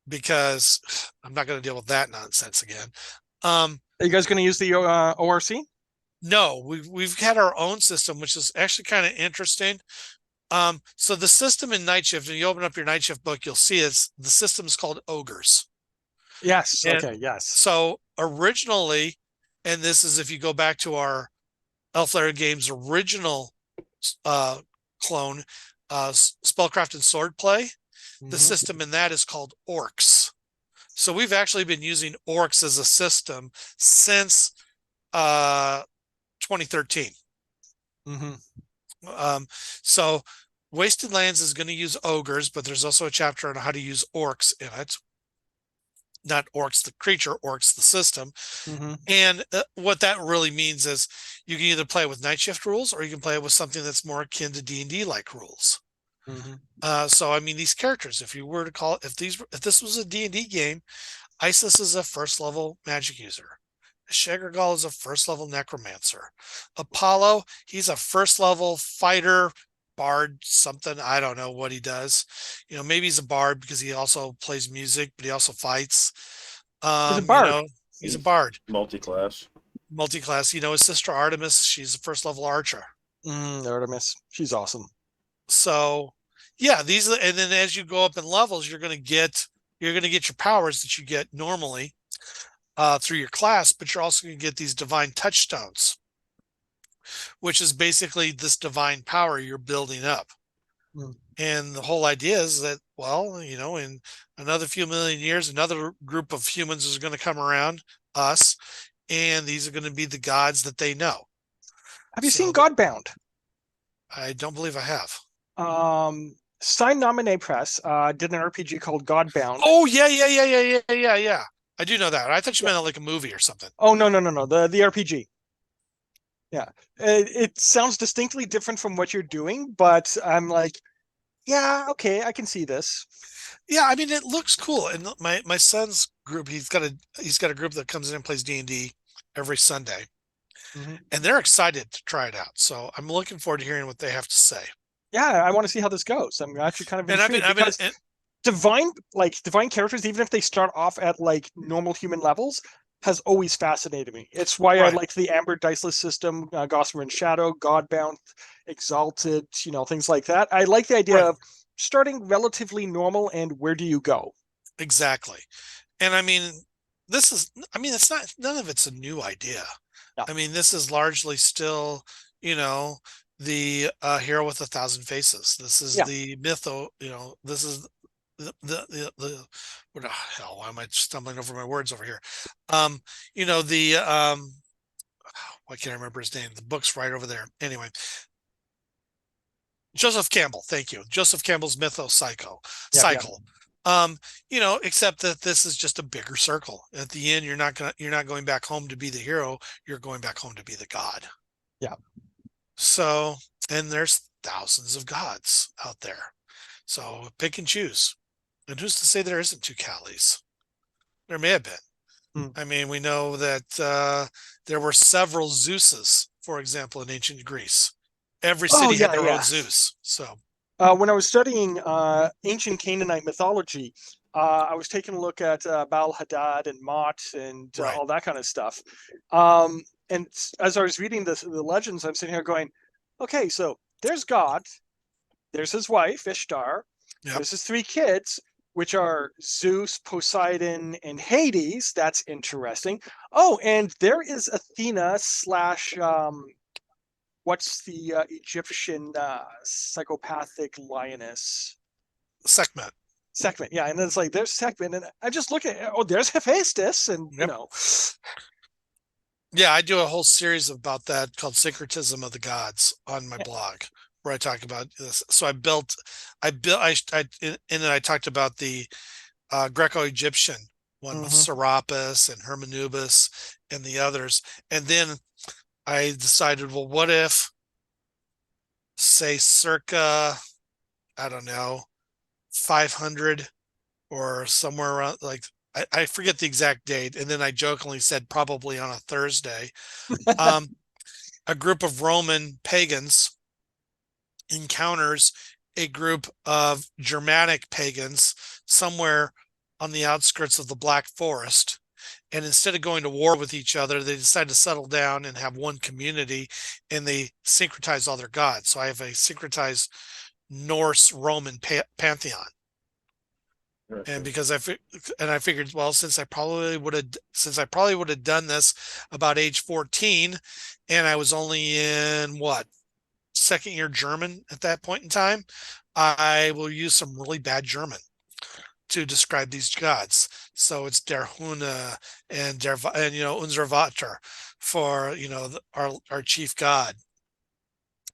because I'm not going to deal with that nonsense again. Are you guys going to use the ORC? No, we've had our own system, which is actually kind of interesting. So the system in Night Shift, and you open up your Night Shift book, you'll see the system is called ogres. Yes. And okay. Yes. So originally, and this is if you go back to our Elflair Games original clone, Spellcraft and Swordplay, the system in that is called orcs. So we've actually been using orcs as a system since 2013. So Wasted Lands is going to use ogres, but there's also a chapter on how to use orcs in it. Not orcs the creature, orcs the system. And what that really means is you can either play with Night Shift rules, or you can play it with something that's more akin to D&D like rules. So I mean, these characters, if you were to call if this was a D&D game, Isis is a first level magic user. Shegargal is a first level necromancer. Apollo, he's a first level fighter, bard, something. I don't know what he does. Maybe he's a bard because he also plays music, but he also fights. He's a bard. He's a bard. Multi-class. His sister Artemis, she's a first level archer. Artemis, she's awesome. So yeah, and then as you go up in levels, you're going to get your powers that you get normally through your class, but you're also going to get these divine touchstones. which is basically this divine power you're building up. Hmm. And the whole idea is that, well, in another few million years, another group of humans is going to come around us, and these are going to be the gods that they know. Have you So seen Godbound? I don't believe I have. Stein Nominee Press did an RPG called Godbound. Oh, yeah. I do know that. I thought you meant like a movie or something. Oh, no. The RPG. Yeah. It sounds distinctly different from what you're doing, but I'm like, yeah, okay, I can see this. Yeah, I mean, it looks cool. And my son's group, he's got a group that comes in and plays D&D every Sunday, Mm-hmm. and they're excited to try it out. So I'm looking forward to hearing what they have to say. Yeah, I want to see how this goes. I'm actually kind of And intrigued because divine characters, even if they start off at like normal human levels, has always fascinated me. It's why I Right. like the Amber Diceless system, Gossamer and Shadow, Godbound, Exalted, things like that. I like the idea Right. of starting relatively normal and where do you go? Exactly. And I mean, it's not, none of it's a new idea. Yeah. I mean, this is largely still, the hero with 1,000 faces. This is Yeah. the mytho, this is the what the hell, why am I stumbling over my words over here? The why can't I remember his name? The book's right over there. Anyway, Joseph Campbell, thank you. Joseph Campbell's Mytho Cycle. Yeah. Except that this is just a bigger circle. At the end, you're not going back home to be the hero, you're going back home to be the god. Yeah. So, and there's thousands of gods out there. So pick and choose. And who's to say there isn't two Callies? There may have been. I mean, we know that there were several Zeuses, for example, in ancient Greece. Every city had their own Zeus. So when I was studying ancient Canaanite mythology, I was taking a look at Baal Hadad and Mot and Right. all that kind of stuff. And as I was reading the legends, I'm sitting here going, okay, so there's God, there's his wife, Ishtar, Yep. there's his three kids, which are Zeus, Poseidon, and Hades. That's interesting. Oh, and there is Athena slash what's the Egyptian psychopathic lioness? Sekhmet. Sekhmet, yeah. And then it's like, there's Sekhmet. And I just look at, there's Hephaestus. And, Yep. Yeah, I do a whole series about that called Syncretism of the Gods on my blog, where I talk about this. So and then I talked about the Greco-Egyptian one with Serapis and Hermanubis and the others. And then I decided, well, what if, say, circa, I don't know, 500 or somewhere around, like, I forget the exact date. And then I jokingly said probably on a Thursday, a group of Roman pagans encounters a group of Germanic pagans somewhere on the outskirts of the Black Forest. And instead of going to war with each other, they decide to settle down and have one community, and they syncretize all their gods. So I have a syncretized Norse Roman pantheon. And because I figured, well, since I probably would have done this about age 14, and I was only in second year German at that point in time, I will use some really bad German to describe these gods. So it's der Hune and unser Vater for our chief god.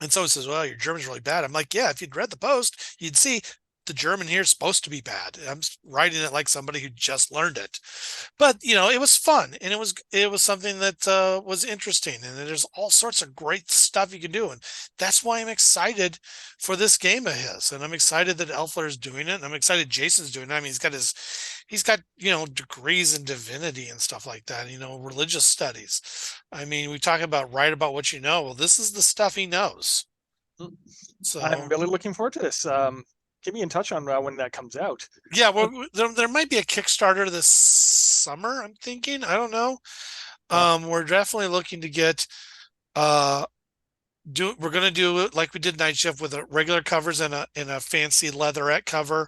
And so it says, well, your German's really bad. I'm like, yeah, if you'd read the post, you'd see the German here is supposed to be bad. I'm writing it like somebody who just learned it, but it was fun, and it was something that was interesting, and there's all sorts of great stuff you can do, and that's why I'm excited for this game of his, and I'm excited that Elfler is doing it, and I'm excited Jason's doing it. I mean, he's got degrees in divinity and stuff like that, religious studies. I mean, we talk about write about what you know. Well, this is the stuff he knows. So I'm really looking forward to this. Get me in touch on when that comes out. Yeah, well, there might be a Kickstarter this summer, I'm thinking. I don't know. We're definitely looking to get we're going to do it like we did Night Shift with a regular covers and a fancy leatherette cover.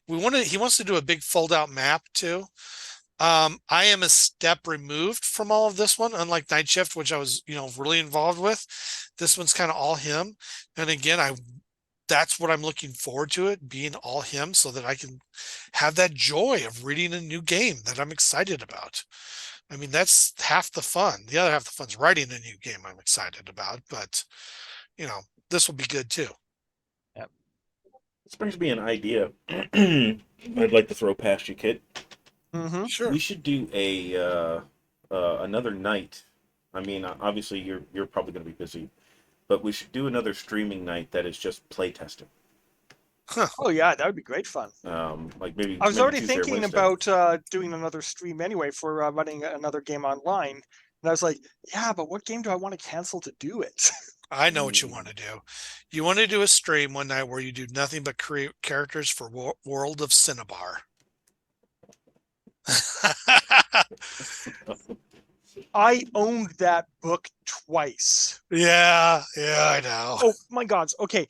He wants to do a big fold out map too. I am a step removed from all of this one, unlike Night Shift, which I was, really involved with. This one's kind of all him. And again, that's what I'm looking forward to, it being all him, so that I can have that joy of reading a new game that I'm excited about. I mean, that's half the fun. The other half of the fun is writing a new game I'm excited about, but this will be good too. This brings me an idea. I'd like to throw past you, Kit. Mm-hmm. Sure. We should do another night. I mean, obviously you're probably going to be busy, but we should do another streaming night that is just playtesting. Oh yeah, that would be great fun. Like maybe I was maybe already Tuesday or thinking Wednesday. about doing another stream anyway for running another game online, and I was like, yeah, but what game do I want to cancel to do it? I know what you want to do. You want to do a stream one night where you do nothing but create characters for World of Cinnabar. I owned that book twice. Yeah, I know. Oh my God. Okay.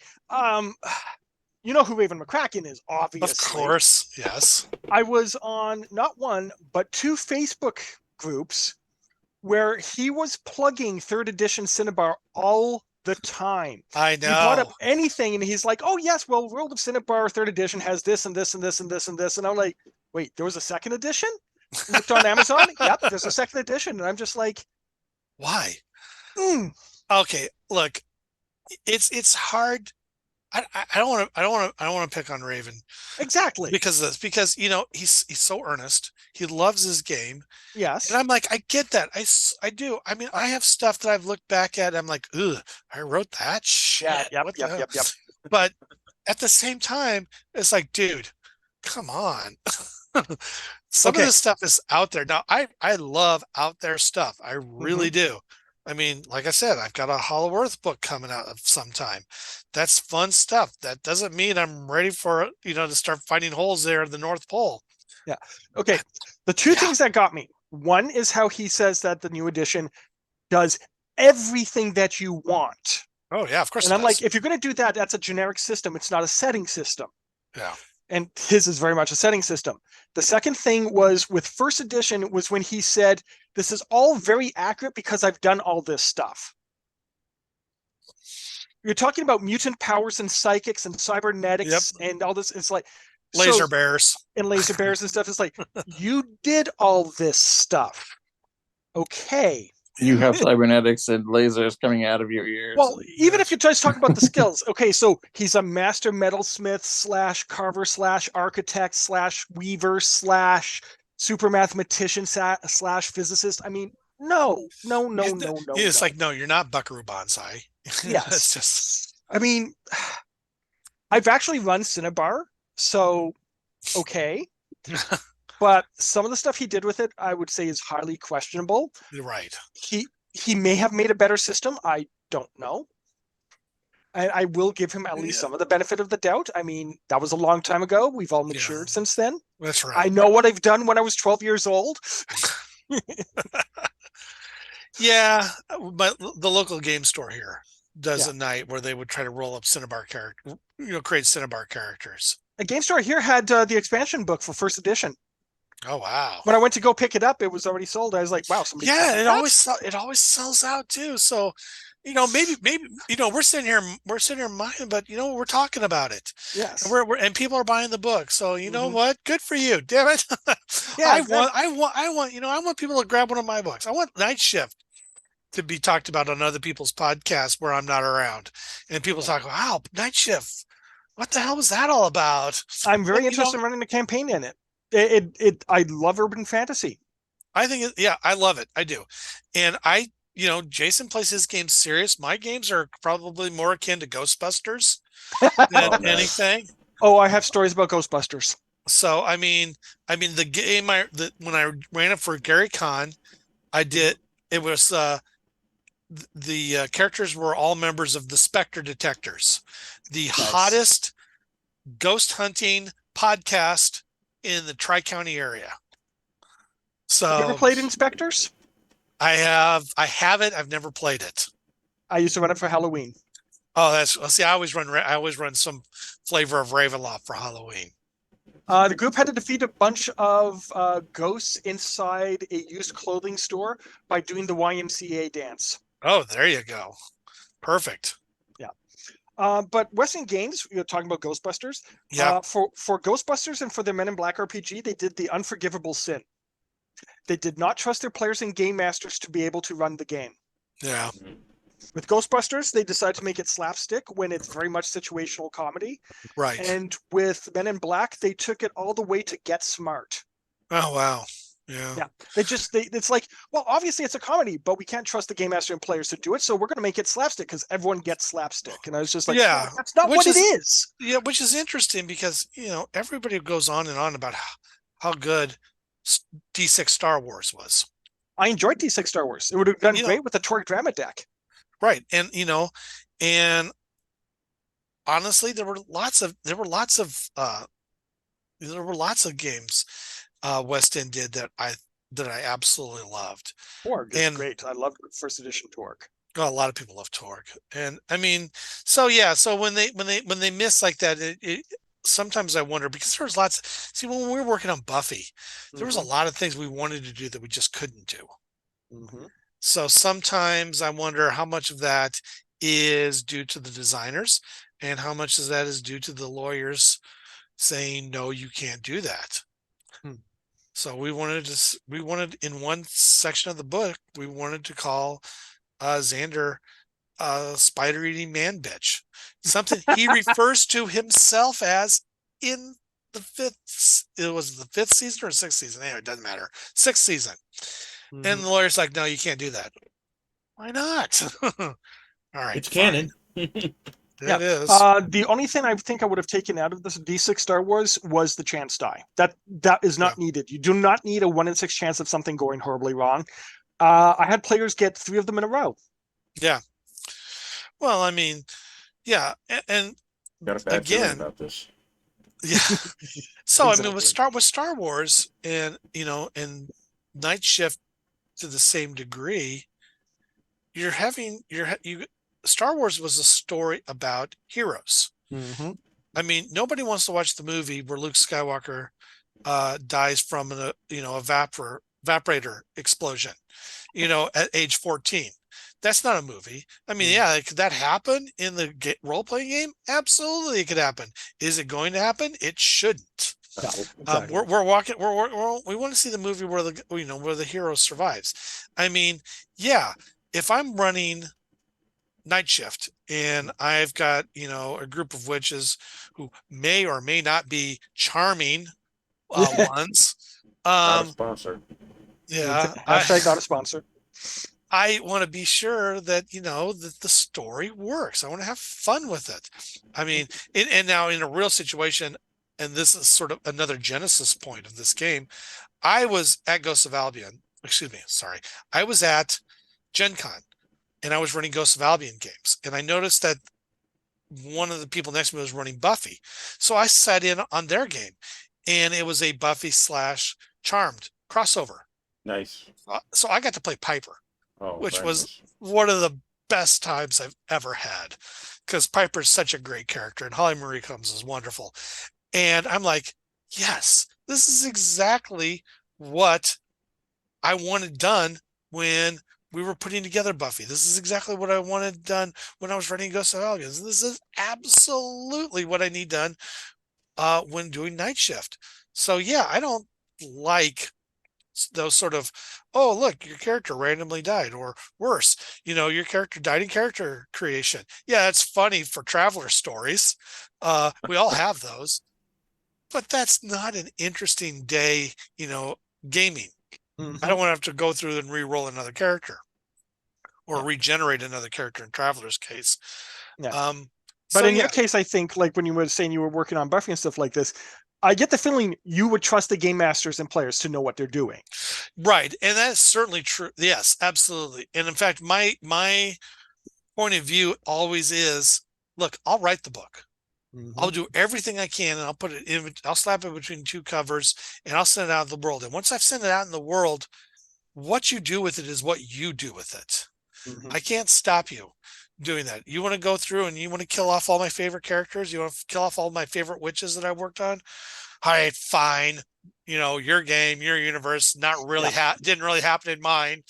You know who Raven McCracken is, obviously. Of course, yes. I was on not one, but two Facebook groups where he was plugging third edition Cinnabar all the time. I know. He brought up anything and he's like, oh yes, well, World of Cinnabar third edition has this and this and this and this and this. And I'm like, wait, there was a second edition? Looked on Amazon. Yep, there's a second edition. And I'm just like, why? mm. Okay, look, it's hard. I don't want to pick on Raven Exactly. because of this, because he's so earnest. He loves his game. Yes. And I'm like, I get that. I do. I mean, I have stuff that I've looked back at. I'm like, ugh, I wrote that shit. Yeah, What the yep, hell? yep. But at the same time, it's like, dude, come on. Some of this stuff is out there. Now, I love out there stuff. I really do. I mean, like I said, I've got a Hollow Earth book coming out of some time. That's fun stuff. That doesn't mean I'm ready for, to start finding holes there at the North Pole. Yeah. Okay. The two things that got me. One is how he says that the new edition does everything that you want. Oh, yeah, of course. And I'm like, if you're going to do that, that's a generic system. It's not a setting system. Yeah. And his is very much a setting system. The second thing was with first edition was when he said, this is all very accurate because I've done all this stuff. You're talking about mutant powers and psychics and cybernetics and all this. It's like laser bears and laser bears and stuff. It's like, you did all this stuff. Okay. You have cybernetics and lasers coming out of your ears. Well, even if you just talk about the skills, okay, so he's a master metalsmith / carver / architect / weaver / super mathematician / physicist. I mean, no. It's like, no, you're not Buckaroo Banzai. Yes. It's just. I mean, I've actually run Cinnabar, so okay. But some of the stuff he did with it, I would say, is highly questionable. You're right. He may have made a better system. I don't know. I will give him at least some of the benefit of the doubt. I mean, that was a long time ago. We've all matured since then. That's right. I know what I've done when I was 12 years old. Yeah, but the local game store here does a night where they would try to roll up Cinnabar character, create Cinnabar characters. A game store here had the expansion book for first edition. Oh wow! When I went to go pick it up, it was already sold. I was like, "Wow, somebody!" Yeah, it always sells out too. So, maybe we're sitting here minding, but we're talking about it. Yes, and people are buying the book. So you know what? Good for you, damn it! Yeah, I want people to grab one of my books. I want Night Shift to be talked about on other people's podcasts where I'm not around, and people talk, "Wow, Night Shift! What the hell was that all about?" I'm very interested in running a campaign in it. I love urban fantasy. I think I love it. I do. And Jason plays his games serious. My games are probably more akin to Ghostbusters than anything. Oh, I have stories about Ghostbusters. So, I mean the game when I ran it for Gary Kahn, it was the characters were all members of the Spectre Detectors, the hottest ghost hunting podcast in the Tri-County area. So have you ever played Inspectors? I have it. I've never played it. I used to run it for Halloween. Oh, I always run some flavor of Ravenloft for Halloween. The group had to defeat a bunch of ghosts inside a used clothing store by doing the YMCA dance. Oh, there you go. Perfect. But Western Games, you're talking about Ghostbusters. Yeah. For Ghostbusters and for their Men in Black RPG, they did the unforgivable sin. They did not trust their players and game masters to be able to run the game. Yeah. With Ghostbusters, they decided to make it slapstick when it's very much situational comedy. Right. And with Men in Black, they took it all the way to get smart. Oh, wow. Yeah. Yeah. It's like, well, obviously it's a comedy, but we can't trust the game master and players to do it. So we're going to make it slapstick because everyone gets slapstick. And I was just like, Yeah. no, that's not what it is. Yeah. Which is interesting because, everybody goes on and on about how good D6 Star Wars was. I enjoyed D6 Star Wars. It would have done great with the Torque Drama deck. Right. And honestly, there were lots of games West End did that I absolutely loved. Torque is great. I loved first edition Torque. Oh, a lot of people love Torque. And I mean, so when they miss like that, it sometimes I wonder, because there was when we were working on Buffy, there was a lot of things we wanted to do that we just couldn't do. So sometimes I wonder how much of that is due to the designers and how much of that is due to the lawyers saying, no, you can't do that. So we wanted in one section of the book, we wanted to call Xander spider eating man bitch, something he refers to himself as in the fifth season or sixth season. Anyway, it doesn't matter. Sixth season. And the lawyer's like, no, you can't do that. Why not? All right. It's canon. It is. The only thing I think I would have taken out of this D6 Star Wars was the chance die. That is not needed. You do not need a 1 in 6 chance of something going horribly wrong. I had players get 3 of them in a row. Yeah. Well, I mean, yeah, and got a bad feeling about this. Yeah. So Exactly. I mean, with Star Wars and and Night Shift to the same degree, Star Wars was a story about heroes. I mean, nobody wants to watch the movie where Luke Skywalker dies from a evaporator explosion, at age 14. That's not a movie. I mean, could that happen in the role-playing game? Absolutely, it could happen. Is it going to happen? It shouldn't. No, exactly. We want to see the movie where the hero survives. I mean, if I'm running Night Shift and I've got a group of witches who may or may not be charming ones. Not a sponsor. Yeah. Hashtag not a sponsor. I want to be sure that that the story works. I want to have fun with it. I mean, and now in a real situation, and this is sort of another genesis point of this game, I was at Ghosts of Albion. Excuse me, sorry. I was at Gen Con, and I was running Ghosts of Albion games, and I noticed that one of the people next to me was running Buffy, so I sat in on their game, and it was a Buffy / Charmed crossover. Nice. So I got to play Piper. Which was nice. one of the best times I've ever had, because Piper's such a great character and Holly Marie Combs is wonderful. And I'm like, yes, this is exactly what I wanted done when we were putting together Buffy. This is exactly what I wanted done when I was running Ghosts of Albion. This is absolutely what I need done when doing Night Shift. So I don't like those sort of, oh, look, your character randomly died, or worse, your character died in character creation. Yeah, it's funny for traveler stories. We all have those, but that's not an interesting day, gaming. I don't want to have to go through and re-roll another character or regenerate another character in Traveler's case. Yeah. But in your case, I think, like when you were saying you were working on Buffy and stuff like this, I get the feeling you would trust the game masters and players to know what they're doing. Right. And that's certainly true. Yes, absolutely. And in fact, my point of view always is, look, I'll write the book. I'll do everything I can, and I'll slap it between 2 covers, and I'll send it out in the world. And once I've sent it out in the world, what you do with it is what you do with it. I can't stop you doing that. You want to go through and you want to kill off all my favorite characters? You want to kill off all my favorite witches that I worked on? all right, fine. Your game, your universe, not really didn't really happen in mine.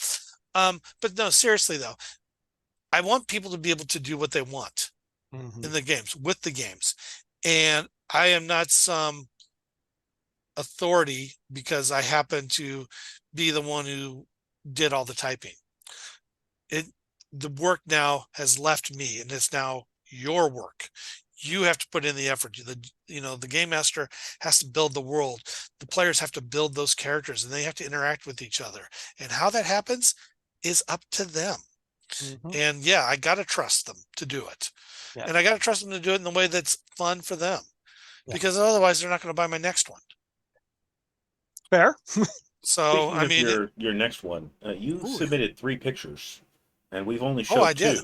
But no, seriously though, I want people to be able to do what they want in the games with the games. And I am not some authority because I happen to be the one who did all the typing. The work now has left me, and it's now your work. You have to put in the effort. The game master has to build the world. The players have to build those characters, and they have to interact with each other. And how that happens is up to them. And yeah, I got to trust them to do it. Yeah. And I got to trust them to do it in the way that's fun for them, because otherwise they're not going to buy my next one. Fair. So, Speaking I of mean, your next one, you Ooh. submitted 3 pictures, and we've only showed I 2. did.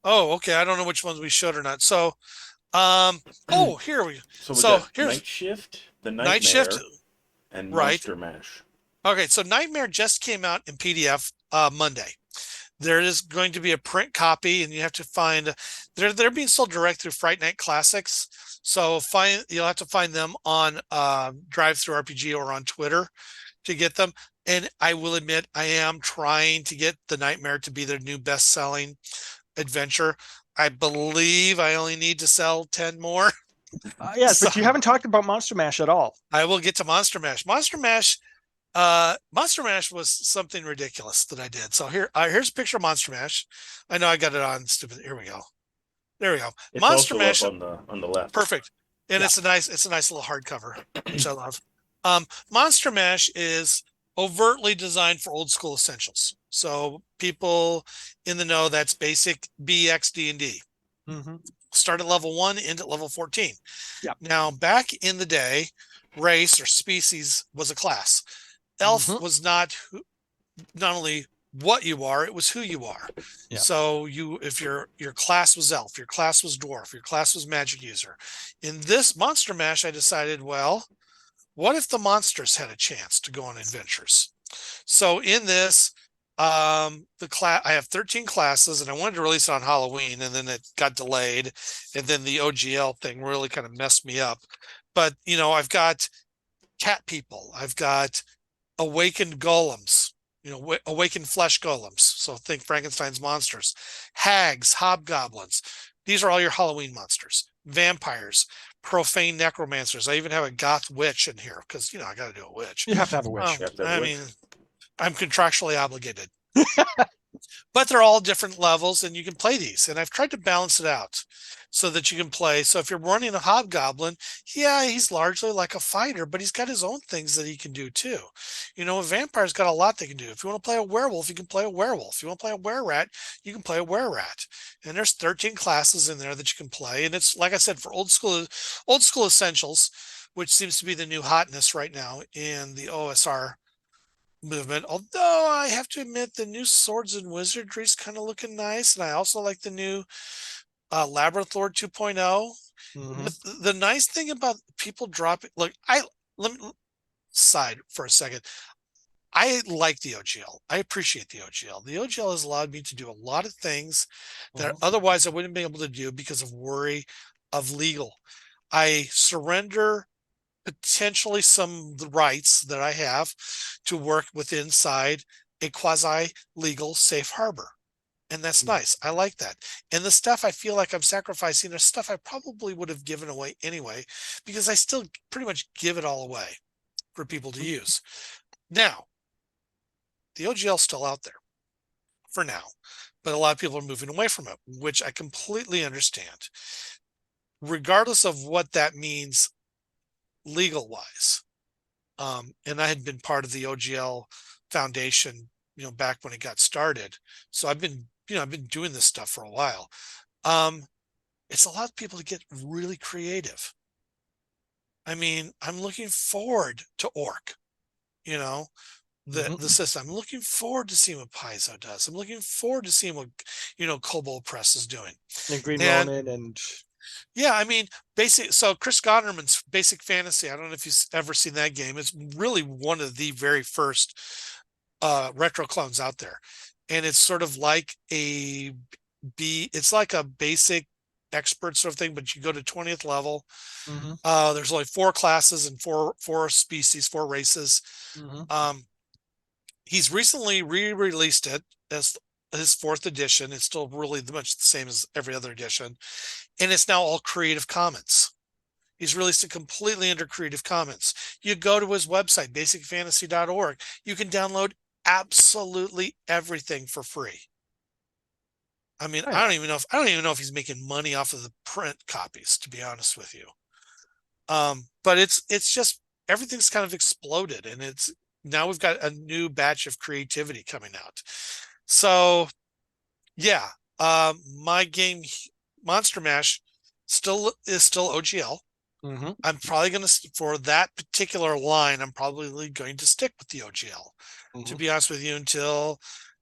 Oh, okay. I don't know which ones we showed or not. So, here we. So here's Night Shift, the Night Nightmare, Shift, and right? Monster Mash. Okay, so Nightmare just came out in PDF Monday. There is going to be a print copy, and you have to find. They're being sold direct through Fright Night Classics. So you'll have to find them on Drive Through RPG or on Twitter to get them. And I will admit, I am trying to get the Nightmare to be their new best-selling adventure. I believe I only need to sell 10 more. Yes, but you haven't talked about Monster Mash at all. I will get to Monster Mash. Monster Mash was something ridiculous that I did. So here's a picture of Monster Mash. I know I got it on stupid. Here we go. There we go. It's Monster also Mash up on the left. Perfect. And it's a nice little hardcover, which I love. Monster Mash is overtly designed for old school essentials. So people in the know, that's basic BX D&D. Start at level 1, end at level 14. Yeah. Now, back in the day, race or species was a class. Elf was not only what you are, it was who you are. Yeah. So if your class was elf, your class was dwarf, your class was magic user. In this Monster Mash, I decided, well, what if the monsters had a chance to go on adventures? So in this, I have 13 classes, and I wanted to release it on Halloween, and then it got delayed, and then the OGL thing really kind of messed me up. But I've got cat people, I've got awakened golems, awakened flesh golems. So think Frankenstein's monsters, hags, hobgoblins. These are all your Halloween monsters. Vampires, profane necromancers. I even have a goth witch in here because I got to do a witch. You have to have a witch. Mean, I'm contractually obligated. But they're all different levels, and you can play these. And I've tried to balance it out so that you can play. So if you're running a hobgoblin, he's largely like a fighter, but he's got his own things that he can do too. A vampire's got a lot they can do. If you want to play a werewolf, you can play a werewolf. If you want to play a were-rat, you can play a were-rat. And there's 13 classes in there that you can play. And it's, like I said, for old school essentials, which seems to be the new hotness right now in the OSR movement. Although I have to admit, the new Swords and Wizardry is kind of looking nice, and I also like the new Labyrinth Lord 2.0. The nice thing about people dropping, let me side for a second. I like the OGL. I appreciate the OGL. The OGL has allowed me to do a lot of things that otherwise I wouldn't be able to do because of worry of legal. I surrender potentially some of the rights that I have to work inside a quasi-legal safe harbor. And that's nice. I like that. And the stuff I feel like I'm sacrificing is stuff I probably would have given away anyway, because I still pretty much give it all away for people to use. Now, the OGL is still out there for now, but a lot of people are moving away from it, which I completely understand. Regardless of what that means legal wise. And I had been part of the OGL Foundation, back when it got started. So I've been doing this stuff for a while. It's a lot of people to get really creative. I mean, I'm looking forward to Orc, the system. I'm looking forward to seeing what Paizo does. I'm looking forward to seeing what, Kobold Press is doing. And Green Ronin and... Yeah, I mean, so Chris Godderman's Basic Fantasy, I don't know if you've ever seen that game. It's really one of the very first retro clones out there. And it's sort of like it's like a basic expert sort of thing, but you go to 20th level. Mhm. There's only 4 classes and four species, 4 races. Mhm. He's recently re-released it as his 4th edition. It's still really much the same as every other edition, and it's now all Creative Commons. He's released it completely under Creative Commons. You go to his website, basicfantasy.org. You can download absolutely everything for free. I mean, Right. I don't even know if he's making money off of the print copies, to be honest with you. But it's just everything's kind of exploded, and it's now we've got a new batch of creativity coming out. So yeah, my game Monster Mash is still OGL. Mhm. I'm probably going to, for that particular line, I'm probably going to stick with the OGL, to Mhm. be honest with you, until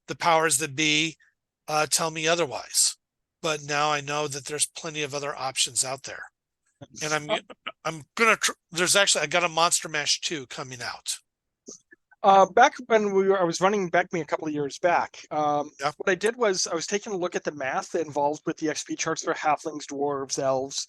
the powers that be tell me otherwise. But now I know that there's plenty of other options out there. And I'm going to, there's actually, I got a Monster Mash 2 coming out. Back when I was running Back Me a couple of years back, Yeah. what I did was I was taking a look at the math involved with the XP charts for halflings, dwarves, elves,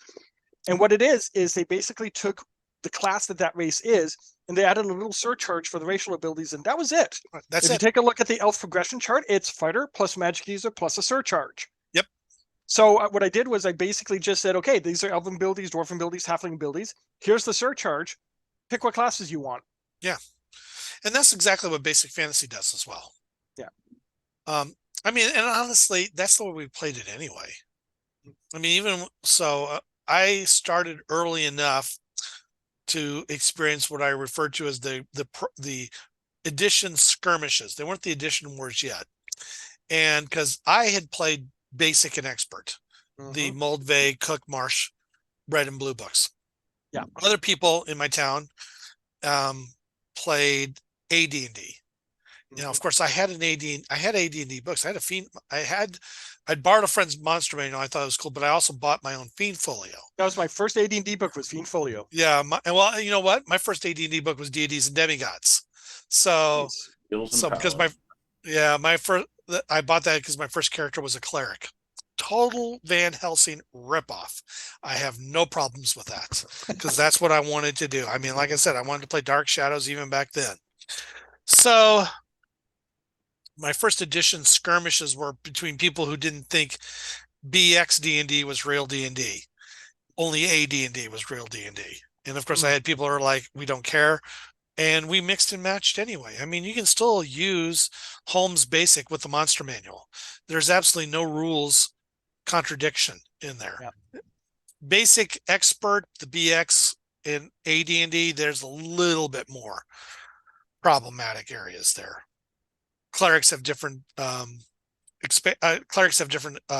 and what it is they basically took the class that race is, and they added a little surcharge for the racial abilities, and that was it. That's If you it. take a look at the elf progression chart, it's fighter plus magic user plus a surcharge. Yep. So what I did was I basically just said, okay, these are elven abilities, dwarven abilities, halfling abilities. Here's the surcharge. Pick what classes you want. Yeah. And that's exactly what Basic Fantasy does as well. Yeah. I mean, and honestly, that's the way we played it anyway. I mean, even so, I started early enough to experience what I referred to as the edition skirmishes. They weren't the edition wars yet, and because I had played Basic and Expert, the Moldvay, Cook, Marsh, Red and Blue books. Yeah. Other people in my town played AD&D. You know, of course, I had AD&D books. I had a Fiend. I'd borrowed a friend's Monster Manual. I thought it was cool, but I also bought my own Fiend Folio. That was my first AD&D book, was Fiend Folio. Yeah, well, you know what? My first AD&D book was Deities and Demigods. So, Nice. Because I bought that because my first character was a cleric. Total Van Helsing ripoff. I have no problems with that because that's what I wanted to do. I mean, like I said, I wanted to play Dark Shadows even back then. So my first edition skirmishes were between people who didn't think BX D&D was real D&D. Only AD&D was real D&D. And of course, I had people who are like, we don't care. And we mixed and matched anyway. I mean, you can still use Holmes Basic with the Monster Manual. There's absolutely no rules contradiction in there. Yeah. Basic, Expert, the BX, and AD&D, there's a little bit more problematic areas there. Clerics have different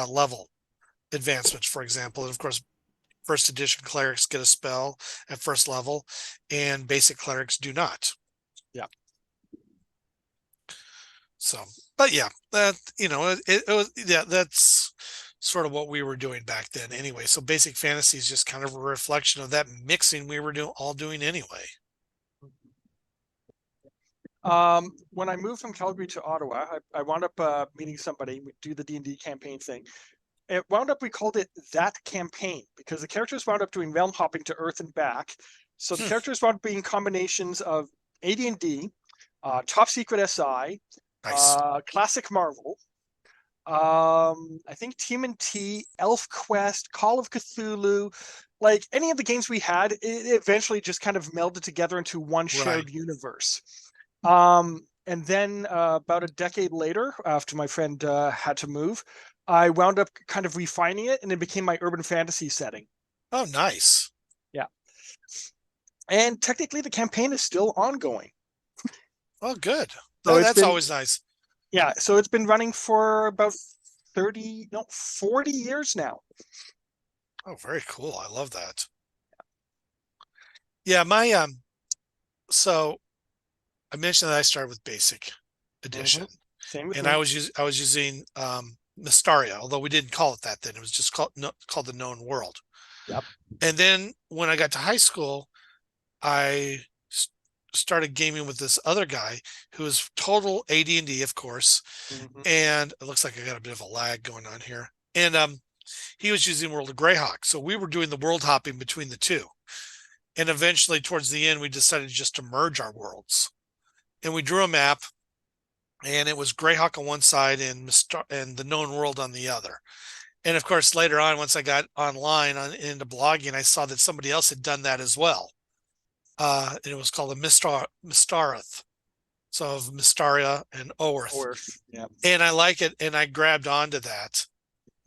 level advancements, for example, and of course, first edition clerics get a spell at first level, and basic clerics do not. Yeah. So, but yeah, that it was that's sort of what we were doing back then anyway. So basic fantasy is just kind of a reflection of that mixing we were doing anyway. When I moved from Calgary to Ottawa, I wound up meeting somebody. We do the D&D campaign thing. It wound up, we called it That Campaign because the characters wound up doing realm hopping to Earth and back. So the characters wound up being combinations of AD&D, Top Secret SI, Nice. Classic Marvel, I think TMNT, Elf Quest, Call of Cthulhu, like any of the games we had, it eventually just kind of melded together into one shared universe. And then about a decade later, after my friend had to move, I wound up kind of refining it, and it became my urban fantasy setting. Oh, nice. Yeah. And technically, the campaign is still ongoing. Oh, good. So That's always nice. Yeah. So it's been running for about 40 years now. Oh, very cool. I love that. Yeah, my so I mentioned that I started with basic edition. Same with and me. I was using Mystaria, although we didn't call it that then. It was just called the Known World. Yep. And then when I got to high school, I started gaming with this other guy who was total AD&D, of course. And it looks like I got a bit of a lag going on here. And He was using World of Greyhawk. So we were doing the world hopping between the two. And eventually, towards the end, we decided just to merge our worlds. And we drew a map, and it was Greyhawk on one side and the known world on the other. And of course, later on, once I got online into blogging, I saw that somebody else had done that as well. And it was called a Mistareth. So of Mystaria and Oerth. Yeah. And I like it, and I grabbed onto that.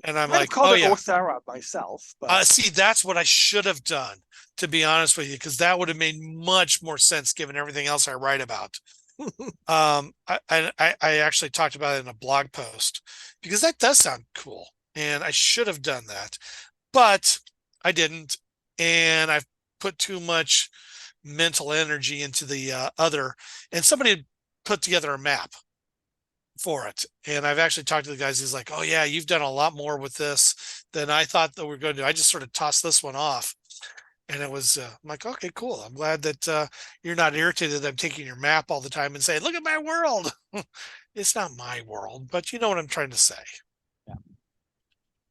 And I'm Might have like, called oh it yeah. Othara myself, but See, that's what I should have done, to be honest with you, because that would have made much more sense given everything else I write about. I actually talked about it in a blog post because that does sound cool, and I should have done that, but I didn't, and I've put too much mental energy into the other. And somebody had put together a map for it, and I've actually talked to the guys. He's like, "Oh yeah, you've done a lot more with this than I thought that we're going to do. I just sort of tossed this one off." And it was, I'm like, okay, cool. I'm glad that you're not irritated that I'm taking your map all the time and saying, look at my world. It's not my world, but you know what I'm trying to say.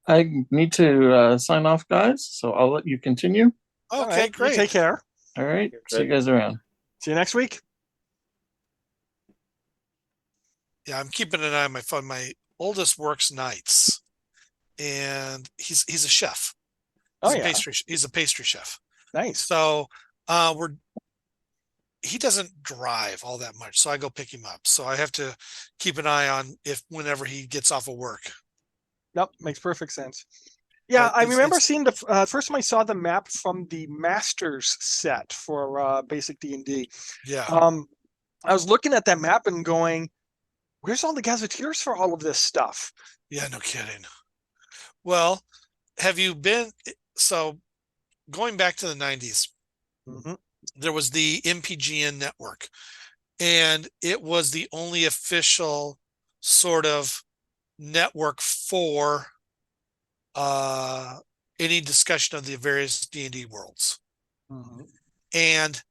I need to sign off, guys. So I'll let you continue. all Okay, right, you great. take care. All right. Good. See you guys around. See you next week. Yeah, I'm keeping an eye on my phone. My oldest works nights, and he's a chef. Oh yeah, He's a pastry chef. nice. So he doesn't drive all that much, so I go pick him up. So I have to keep an eye on whenever he gets off of work. Nope, makes perfect sense. Yeah, But I it's- remember it's- seeing the first time I saw the map from the Masters set for basic D&D. Yeah. I was looking at that map and going, "Where's all the gazetteers for all of this stuff?" Yeah, no kidding. Well, have you been so going back to the 90s, Mhm. there was the MPGN network, and it was the only official sort of network for any discussion of the various D&D worlds. Mhm. And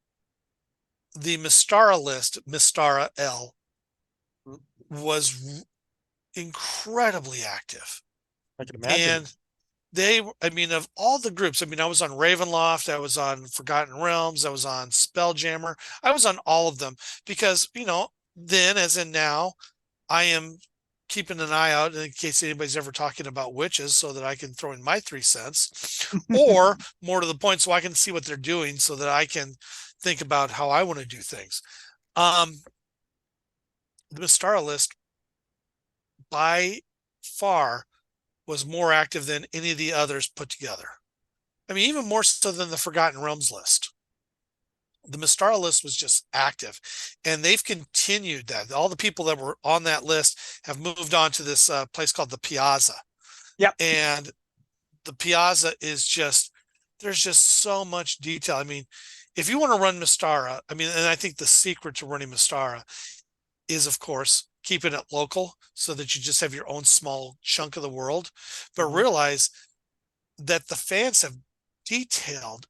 the Mystara list, Mystara L, Mhm. was incredibly active. I can imagine. And of all the groups, I was on Ravenloft, I was on Forgotten Realms, I was on Spelljammer, I was on all of them because, then as in now, I am keeping an eye out in case anybody's ever talking about witches so that I can throw in my 3 cents, or more to the point, so I can see what they're doing so that I can think about how I want to do things. The Mystara list by far was more active than any of the others put together. Even more so than the Forgotten Realms list. The Mystara list was just active, and they've continued that. All the people that were on that list have moved on to this place called the Piazza. Yep. And the Piazza is there's just so much detail. If you want to run Mystara, and I think the secret to running Mystara is, of course, keeping it local so that you just have your own small chunk of the world, but realize that the fans have detailed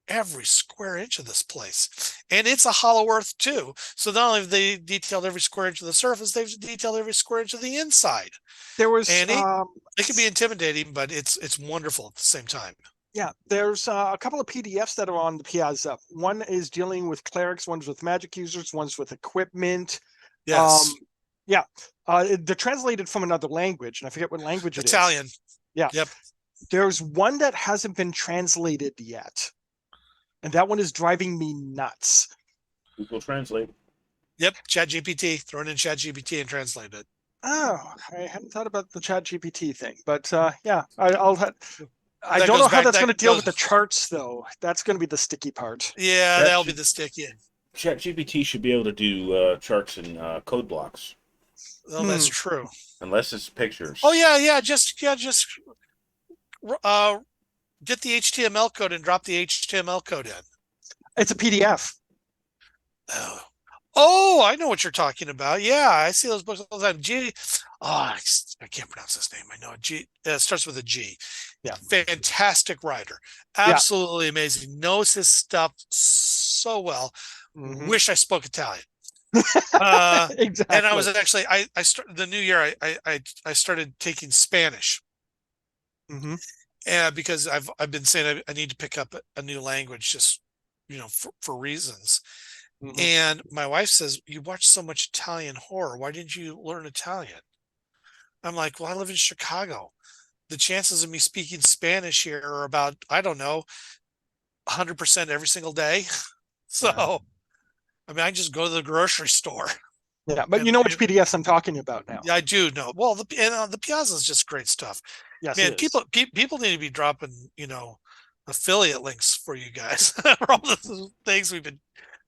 every square inch of this place, and it's a hollow earth too. So not only have they detailed every square inch of the surface, they've detailed every square inch of the inside. There was And it can be intimidating, but it's wonderful at the same time. Yeah, there's a couple of PDFs that are on the Piazza. One is dealing with clerics, one's with magic users, one's with equipment. Yes. They're translated from another language, and I forget what language it is. Italian. Yeah. Yep. There's one that hasn't been translated yet, and that one is driving me nuts. Google Translate. Yep. ChatGPT. Throw it in ChatGPT and translate it. Oh, I hadn't thought about the ChatGPT thing, but yeah, I don't That know goes how back- that's that going to deal goes- with the charts, though. That's going to be the sticky part. Yeah, That that'll should- be the sticky. ChatGPT should be able to do charts and code blocks, Oh, that's true. unless it's pictures. Oh yeah. Just get the HTML code and drop the HTML code in. It's a PDF. Oh, I know what you're talking about. Yeah, I see those books all the time. I can't pronounce his name. I know it starts with a G. Yeah. Fantastic writer. Absolutely amazing. Knows his stuff so well. Mhm. Wish I spoke Italian. Exactly. And I was actually, I started the new year. I started taking Spanish. Mm-hmm. And because I've been saying I need to pick up a new language, just for reasons. Mm-hmm. And my wife says, "You watch so much Italian horror. Why didn't you learn Italian?" I'm like, "Well, I live in Chicago. The chances of me speaking Spanish here are about, I don't know, 100% every single day." So, I mean, I just go to the grocery store Yeah, but you and, know which PDFs I'm talking about now. yeah, I do know. Well, the Piazza is just great stuff. Yes, Man, it is. people need to be dropping, affiliate links for you guys for all the things we've been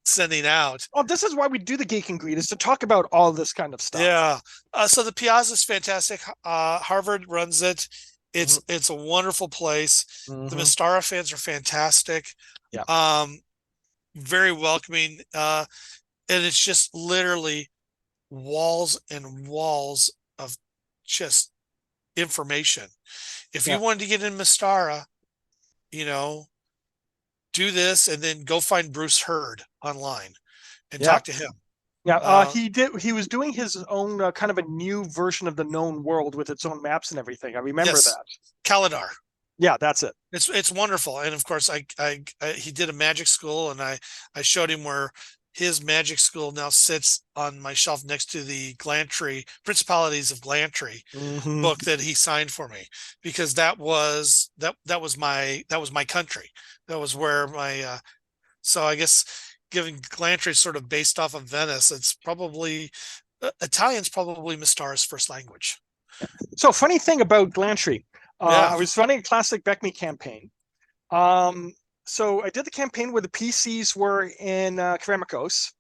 sending out. Well, this is why we do the Geek and Greed, is to talk about all this kind of stuff. Yeah. So the Piazza is fantastic. Harvard runs it. It's a wonderful place. The Mm-hmm. Mistara fans are fantastic. Yeah. Very welcoming. And it's just literally walls and walls of just information. If Yeah. you wanted to get in Mistara, you know, do this and then go find Bruce Hurd online and Yeah. talk to him. Yeah, he was doing his own kind of a new version of the known world with its own maps and everything. I remember Yes, that. Kaladar. Yeah, that's it. It's wonderful, and of course, he did a magic school, and I showed him where his magic school now sits on my shelf next to the Glantry Principalities of Glantry Mm-hmm. book that he signed for me, because that was my country. That was where my so I guess, given Glantry sort of based off of Venice, it's probably Italian's probably Mistara's first language. So, funny thing about Glantry, Yeah. I was running a classic Beckme campaign. So I did the campaign where the PCs were in Keramikos.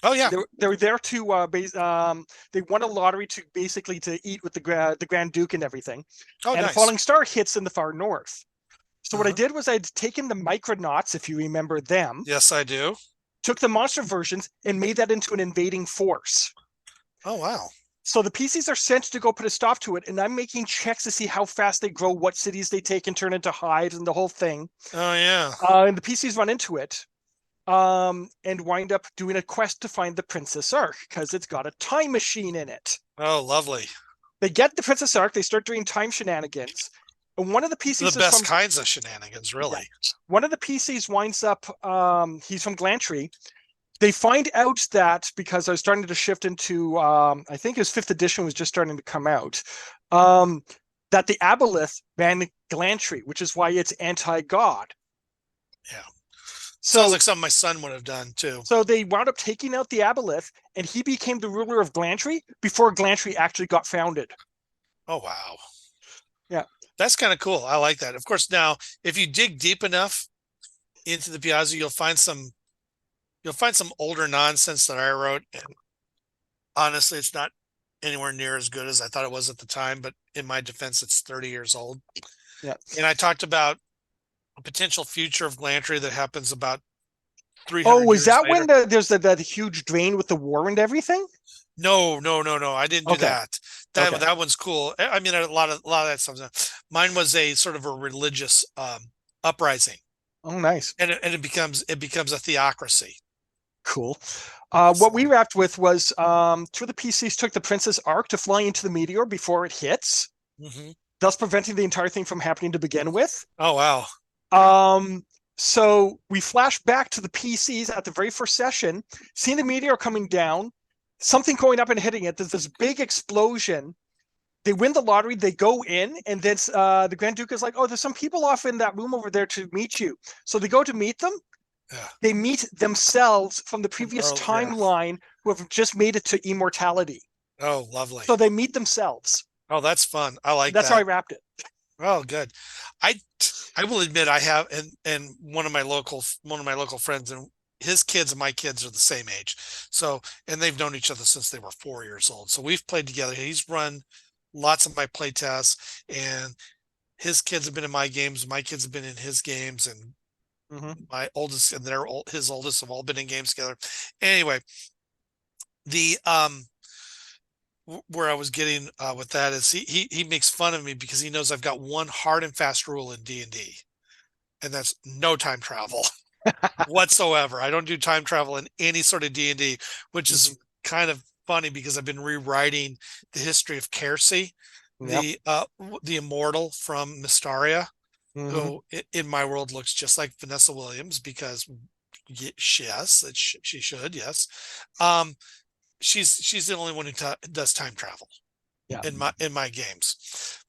Oh yeah. They were there to they won a lottery to basically to eat with the Grand Duke and everything. Oh, and nice. the Falling Star hits in the far north. So what I Uh-huh. did was I'd taken the Micronauts, if you remember them, Yes, I do. took the monster versions and made that into an invading force. Oh wow. So the PCs are sent to go put a stop to it, and I'm making checks to see how fast they grow, what cities they take and turn into hives, and the whole thing. Oh yeah. And the PCs run into it, and wind up doing a quest to find the Princess Ark because it's got a time machine in it. Oh, lovely. They get the Princess Ark, they start doing time shenanigans, and one of the PCs The is best from kinds of shenanigans, really. one of the PCs winds up. He's from Glantry. They find out that because I was starting to shift into, I think his 5th edition was just starting to come out, that the Aboleth banned Glantry, which is why it's anti-God. Yeah. So, Sounds like something my son would have done too. so they wound up taking out the Aboleth, and he became the ruler of Glantry before Glantry actually got founded. Oh wow. Yeah. That's kind of cool. I like that. Of course, now if you dig deep enough into the Piazza, you'll find some older nonsense that I wrote. And honestly, it's not anywhere near as good as I thought it was at the time, but in my defense, it's 30 years old. Yeah. And I talked about a potential future of Glantry that happens about 300 Oh, is years that later. when there's that huge drain with the war and everything? No. I didn't do Okay. that. Okay. That one's cool. I mean, a lot of that stuff. Mine was a sort of a religious uprising, Oh, nice. and it becomes a theocracy. Cool. What we wrapped with was two of the PCs took the Princess Ark to fly into the meteor before it hits, Mm-hmm. thus preventing the entire thing from happening to begin with. Oh wow. So we flash back to the PCs at the very first session, seeing the meteor coming down, something going up and hitting it. There's this big explosion. They win the lottery. They go in, and then the Grand Duke is like, "Oh, there's some people off in that room over there to meet you." So they go to meet them. Yeah. They meet themselves from the previous Oh, yeah. timeline who have just made it to immortality. Oh, lovely. So they meet themselves. Oh, that's fun. I like That's that. how I wrapped it. Oh, good. I will admit I have, and one of my local friends, and his kids and my kids are the same age. So, and they've known each other since they were 4 years old. So we've played together. He's run lots of my play tests, and his kids have been in my games. My kids have been in his games, and my oldest and his oldest have all been in games together. Anyway, the where I was getting with that is he makes fun of me because he knows I've got one hard and fast rule in D&D, and that's no time travel whatsoever. I don't do time travel in any sort of D&D, which is kind of funny because I've been rewriting the history of Kiersey Yep. The immortal from Mystaria, Mhm. who in my world looks just like Vanessa Williams because yes, she should, yes. Um, she's the only one who does time travel Yeah. in my games,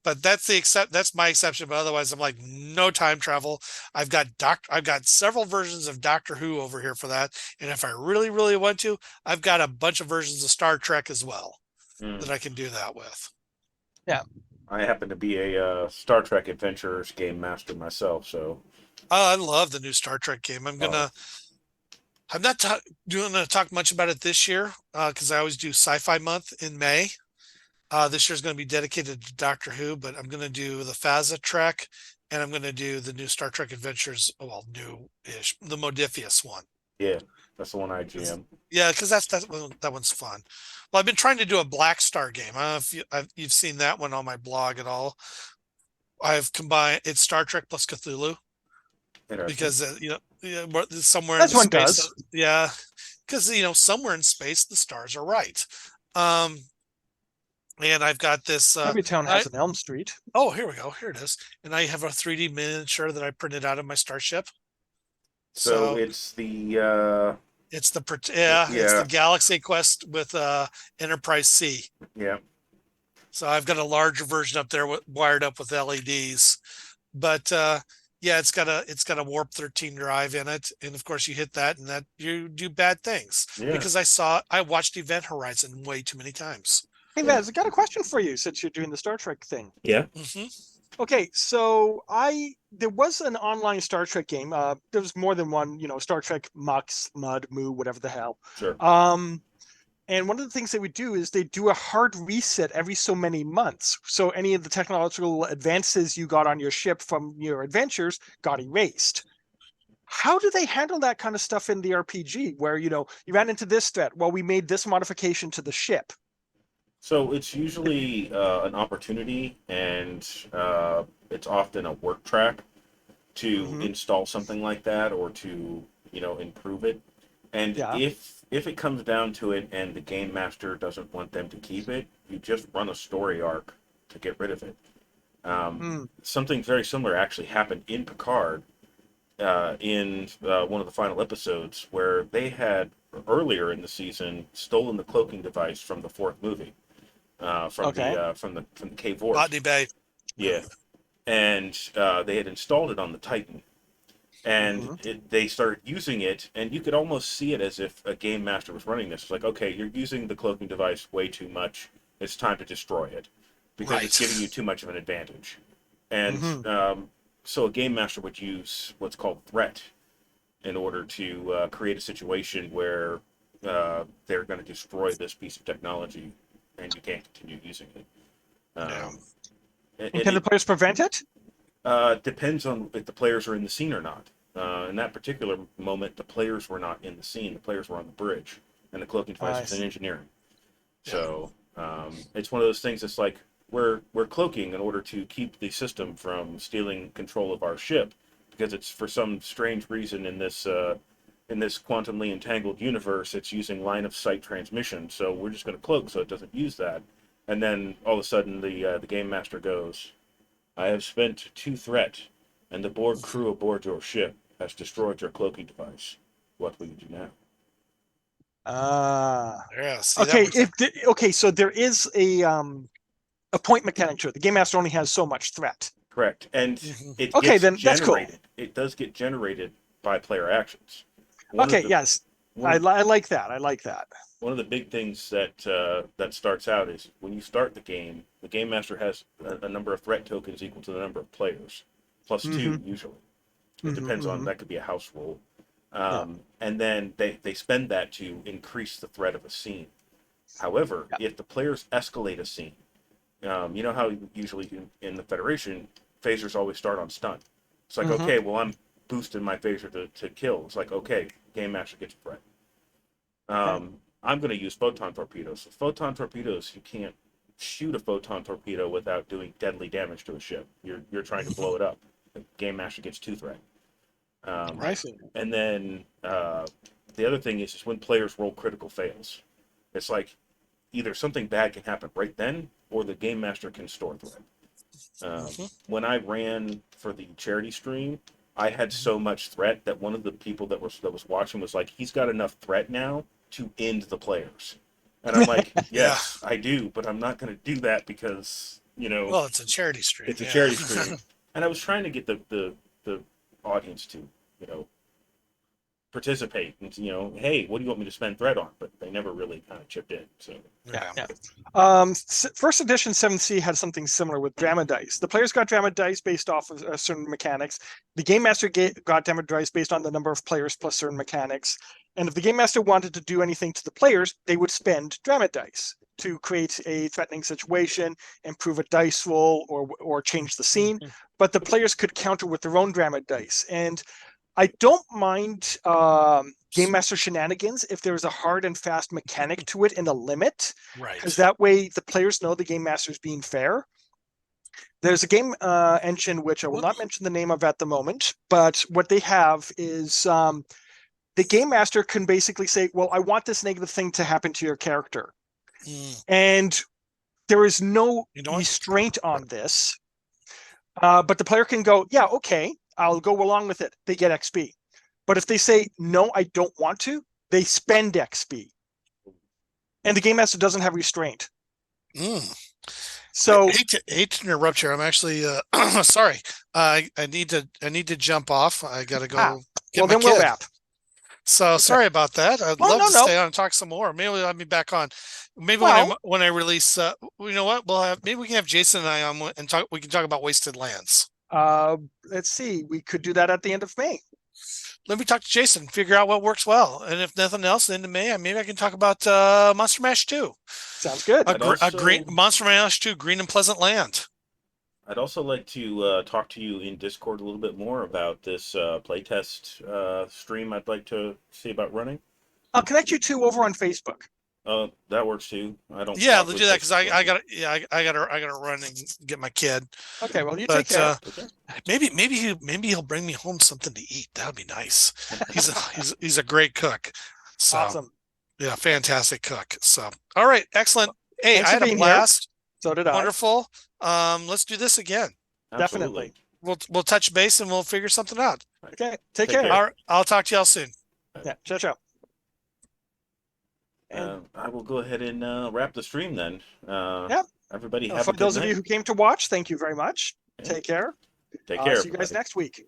but that's my exception. But otherwise, I'm like, no time travel. I've got several versions of Doctor Who over here for that, and if I really want to, I've got a bunch of versions of Star Trek as well that I can do that with. Yeah. I happen to be a Star Trek Adventures game master myself, so Oh, I love the new Star Trek game. I'm not doing to talk much about it this year because I always do Sci-Fi Month in May. This year's going to be dedicated to Doctor Who, but I'm going to do the Phasa Trek, and I'm going to do the new Star Trek Adventures. Well, new-ish, the Modiphius one. yeah, that's the one I GM. Yeah, because that one's fun. Well, I've been trying to do a Black Star game. I don't know if you've seen that one on my blog at all. I've combined it's Star Trek plus Cthulhu Interesting. because somewhere in As the one space, does. yeah, because somewhere in space the stars are right. Um, and I've got this. Every town has an Elm Street. Oh, here we go. Here it is. And I have a 3D miniature that I printed out of my starship. So So it's the it's it's the yeah, Galaxy Quest with Enterprise C. yeah. So I've got a larger version up there wired up with LEDs. But yeah, it's got a warp 13 drive in it, and of course you hit that and that you do bad things Yeah. because I watched Event Horizon way too many times. Hey, Vaz, I got a question for you since you're doing the Star Trek thing. Yeah. Hmm. Okay, so there was an online Star Trek game. There was more than one, Star Trek Mux, Mud, Moo, whatever the hell. Sure. And one of the things they would do is they do a hard reset every so many months. So any of the technological advances you got on your ship from your adventures got erased. How do they handle that kind of stuff in the RPG where, you ran into this threat? Well, we made this modification to the ship. So it's usually an opportunity, and it's often a work track to install something like that or to improve it. And Yeah. if it comes down to it, and the game master doesn't want them to keep it, you just run a story arc to get rid of it. Something very similar actually happened in Picard in one of the final episodes, where they had earlier in the season stolen the cloaking device from the fourth movie. From Okay. the Cave Wars. Botany Bay. Yeah, and they had installed it on the Titan, and they started using it, and you could almost see it as if a game master was running this. It's like, okay, you're using the cloaking device way too much. It's time to destroy it because it's Right. giving you too much of an advantage. And so a game master would use what's called threat in order to create a situation where they're going to destroy this piece of technology, and you can't continue using it. Yeah. And can the players prevent it? Depends on if the players are in the scene or not. In that particular moment, the players were not in the scene. The players were on the bridge, and the cloaking device was in engineering. So it's one of those things. It's like we're cloaking in order to keep the system from stealing control of our ship, because it's for some strange reason in this quantumly entangled universe, it's using line of sight transmission. So we're just going to cloak so it doesn't use that. And then all of a sudden, the game master goes, "I have spent 2 threat, and the Borg crew aboard your ship has destroyed your cloaking device. What will you do now?" Yeah. See, Okay. So there is a point mechanic to it. The game master only has so much threat. Correct. And it Okay, gets then that's cool. generated. It does get generated by player actions. Yes, I like that. I like that. One of the big things that starts out is when you start the game master has a number of threat tokens equal to the number of players, plus 2 usually. It depends on, that could be a house rule. And then they spend that to increase the threat of a scene. However, if the players escalate a scene, you know how usually in the Federation, phasers always start on stun. It's like, okay, well, I'm boosting my phaser to kill. It's like, okay, game master gets a threat. I'm going to use photon torpedoes. So photon torpedoes, you can't shoot a photon torpedo without doing deadly damage to a ship. You're trying to blow it up. The game master gets 2 threat. I see. And then the other thing is when players roll critical fails. It's like either something bad can happen right then, or the game master can store threat. When I ran for the charity stream, I had so much threat that one of the people that was watching was like, he's got enough threat now to end the players. And I'm like, yes, I do, but I'm not going to do that because, well, it's a charity stream. it's a charity stream. And I was trying to get the audience to, participate and, hey, what do you want me to spend threat on? But they never really kind of chipped in. So Yeah. First edition 7th had something similar with drama dice. The players got drama dice based off of certain mechanics. The game master got drama dice based on the number of players plus certain mechanics. And if the game master wanted to do anything to the players, they would spend drama dice to create a threatening situation, improve a dice roll, or change the scene. But the players could counter with their own drama dice. And I don't mind game master shenanigans if there's a hard and fast mechanic to it and a limit, Right. because that way the players know the game master is being fair. There's a game engine which I will not mention the name of at the moment, but what they have is the game master can basically say, well, I want this negative thing to happen to your character. And there is no restraint on this, but the player can go, yeah, okay, I'll go along with it. They get XP. But if they say, no, I don't want to, they spend XP. And the game master doesn't have restraint. So I hate to interrupt you. I'm actually sorry. I need to jump off. I gotta go get my kid. We'll wrap. So sorry about that. I'd love to stay on and talk some more. Maybe I'll be back on. Maybe when I release, you know what? Maybe we can have Jason and I on and talk. We can talk about Wasted Lands. Let's see. We could do that at the end of May. Let me talk to Jason, figure out what works well, and if nothing else, into May, maybe I can talk about Monster Mash 2. Sounds good. A green Monster Mash 2, Green and Pleasant Land. I'd also like to talk to you in Discord a little bit more about this playtest stream I'd like to see about running. I'll connect you two over on Facebook. That works too. I don't. Yeah, we'll do that because I got to run and get my kid. Okay, well you take care. Maybe he'll bring me home something to eat. That would be nice. He's a great cook. So, awesome. Yeah, fantastic cook. So all right, excellent. Hey, Thanks I had a blast. Here. So did I. Wonderful. Let's do this again. Definitely. We'll touch base and we'll figure something out. Okay. Take care. All right, I'll talk to y'all soon. Yeah. Ciao. I will go ahead and wrap the stream then. Everybody have for those of you who came to watch, thank you very much. Take care. Take care. See you guys next week.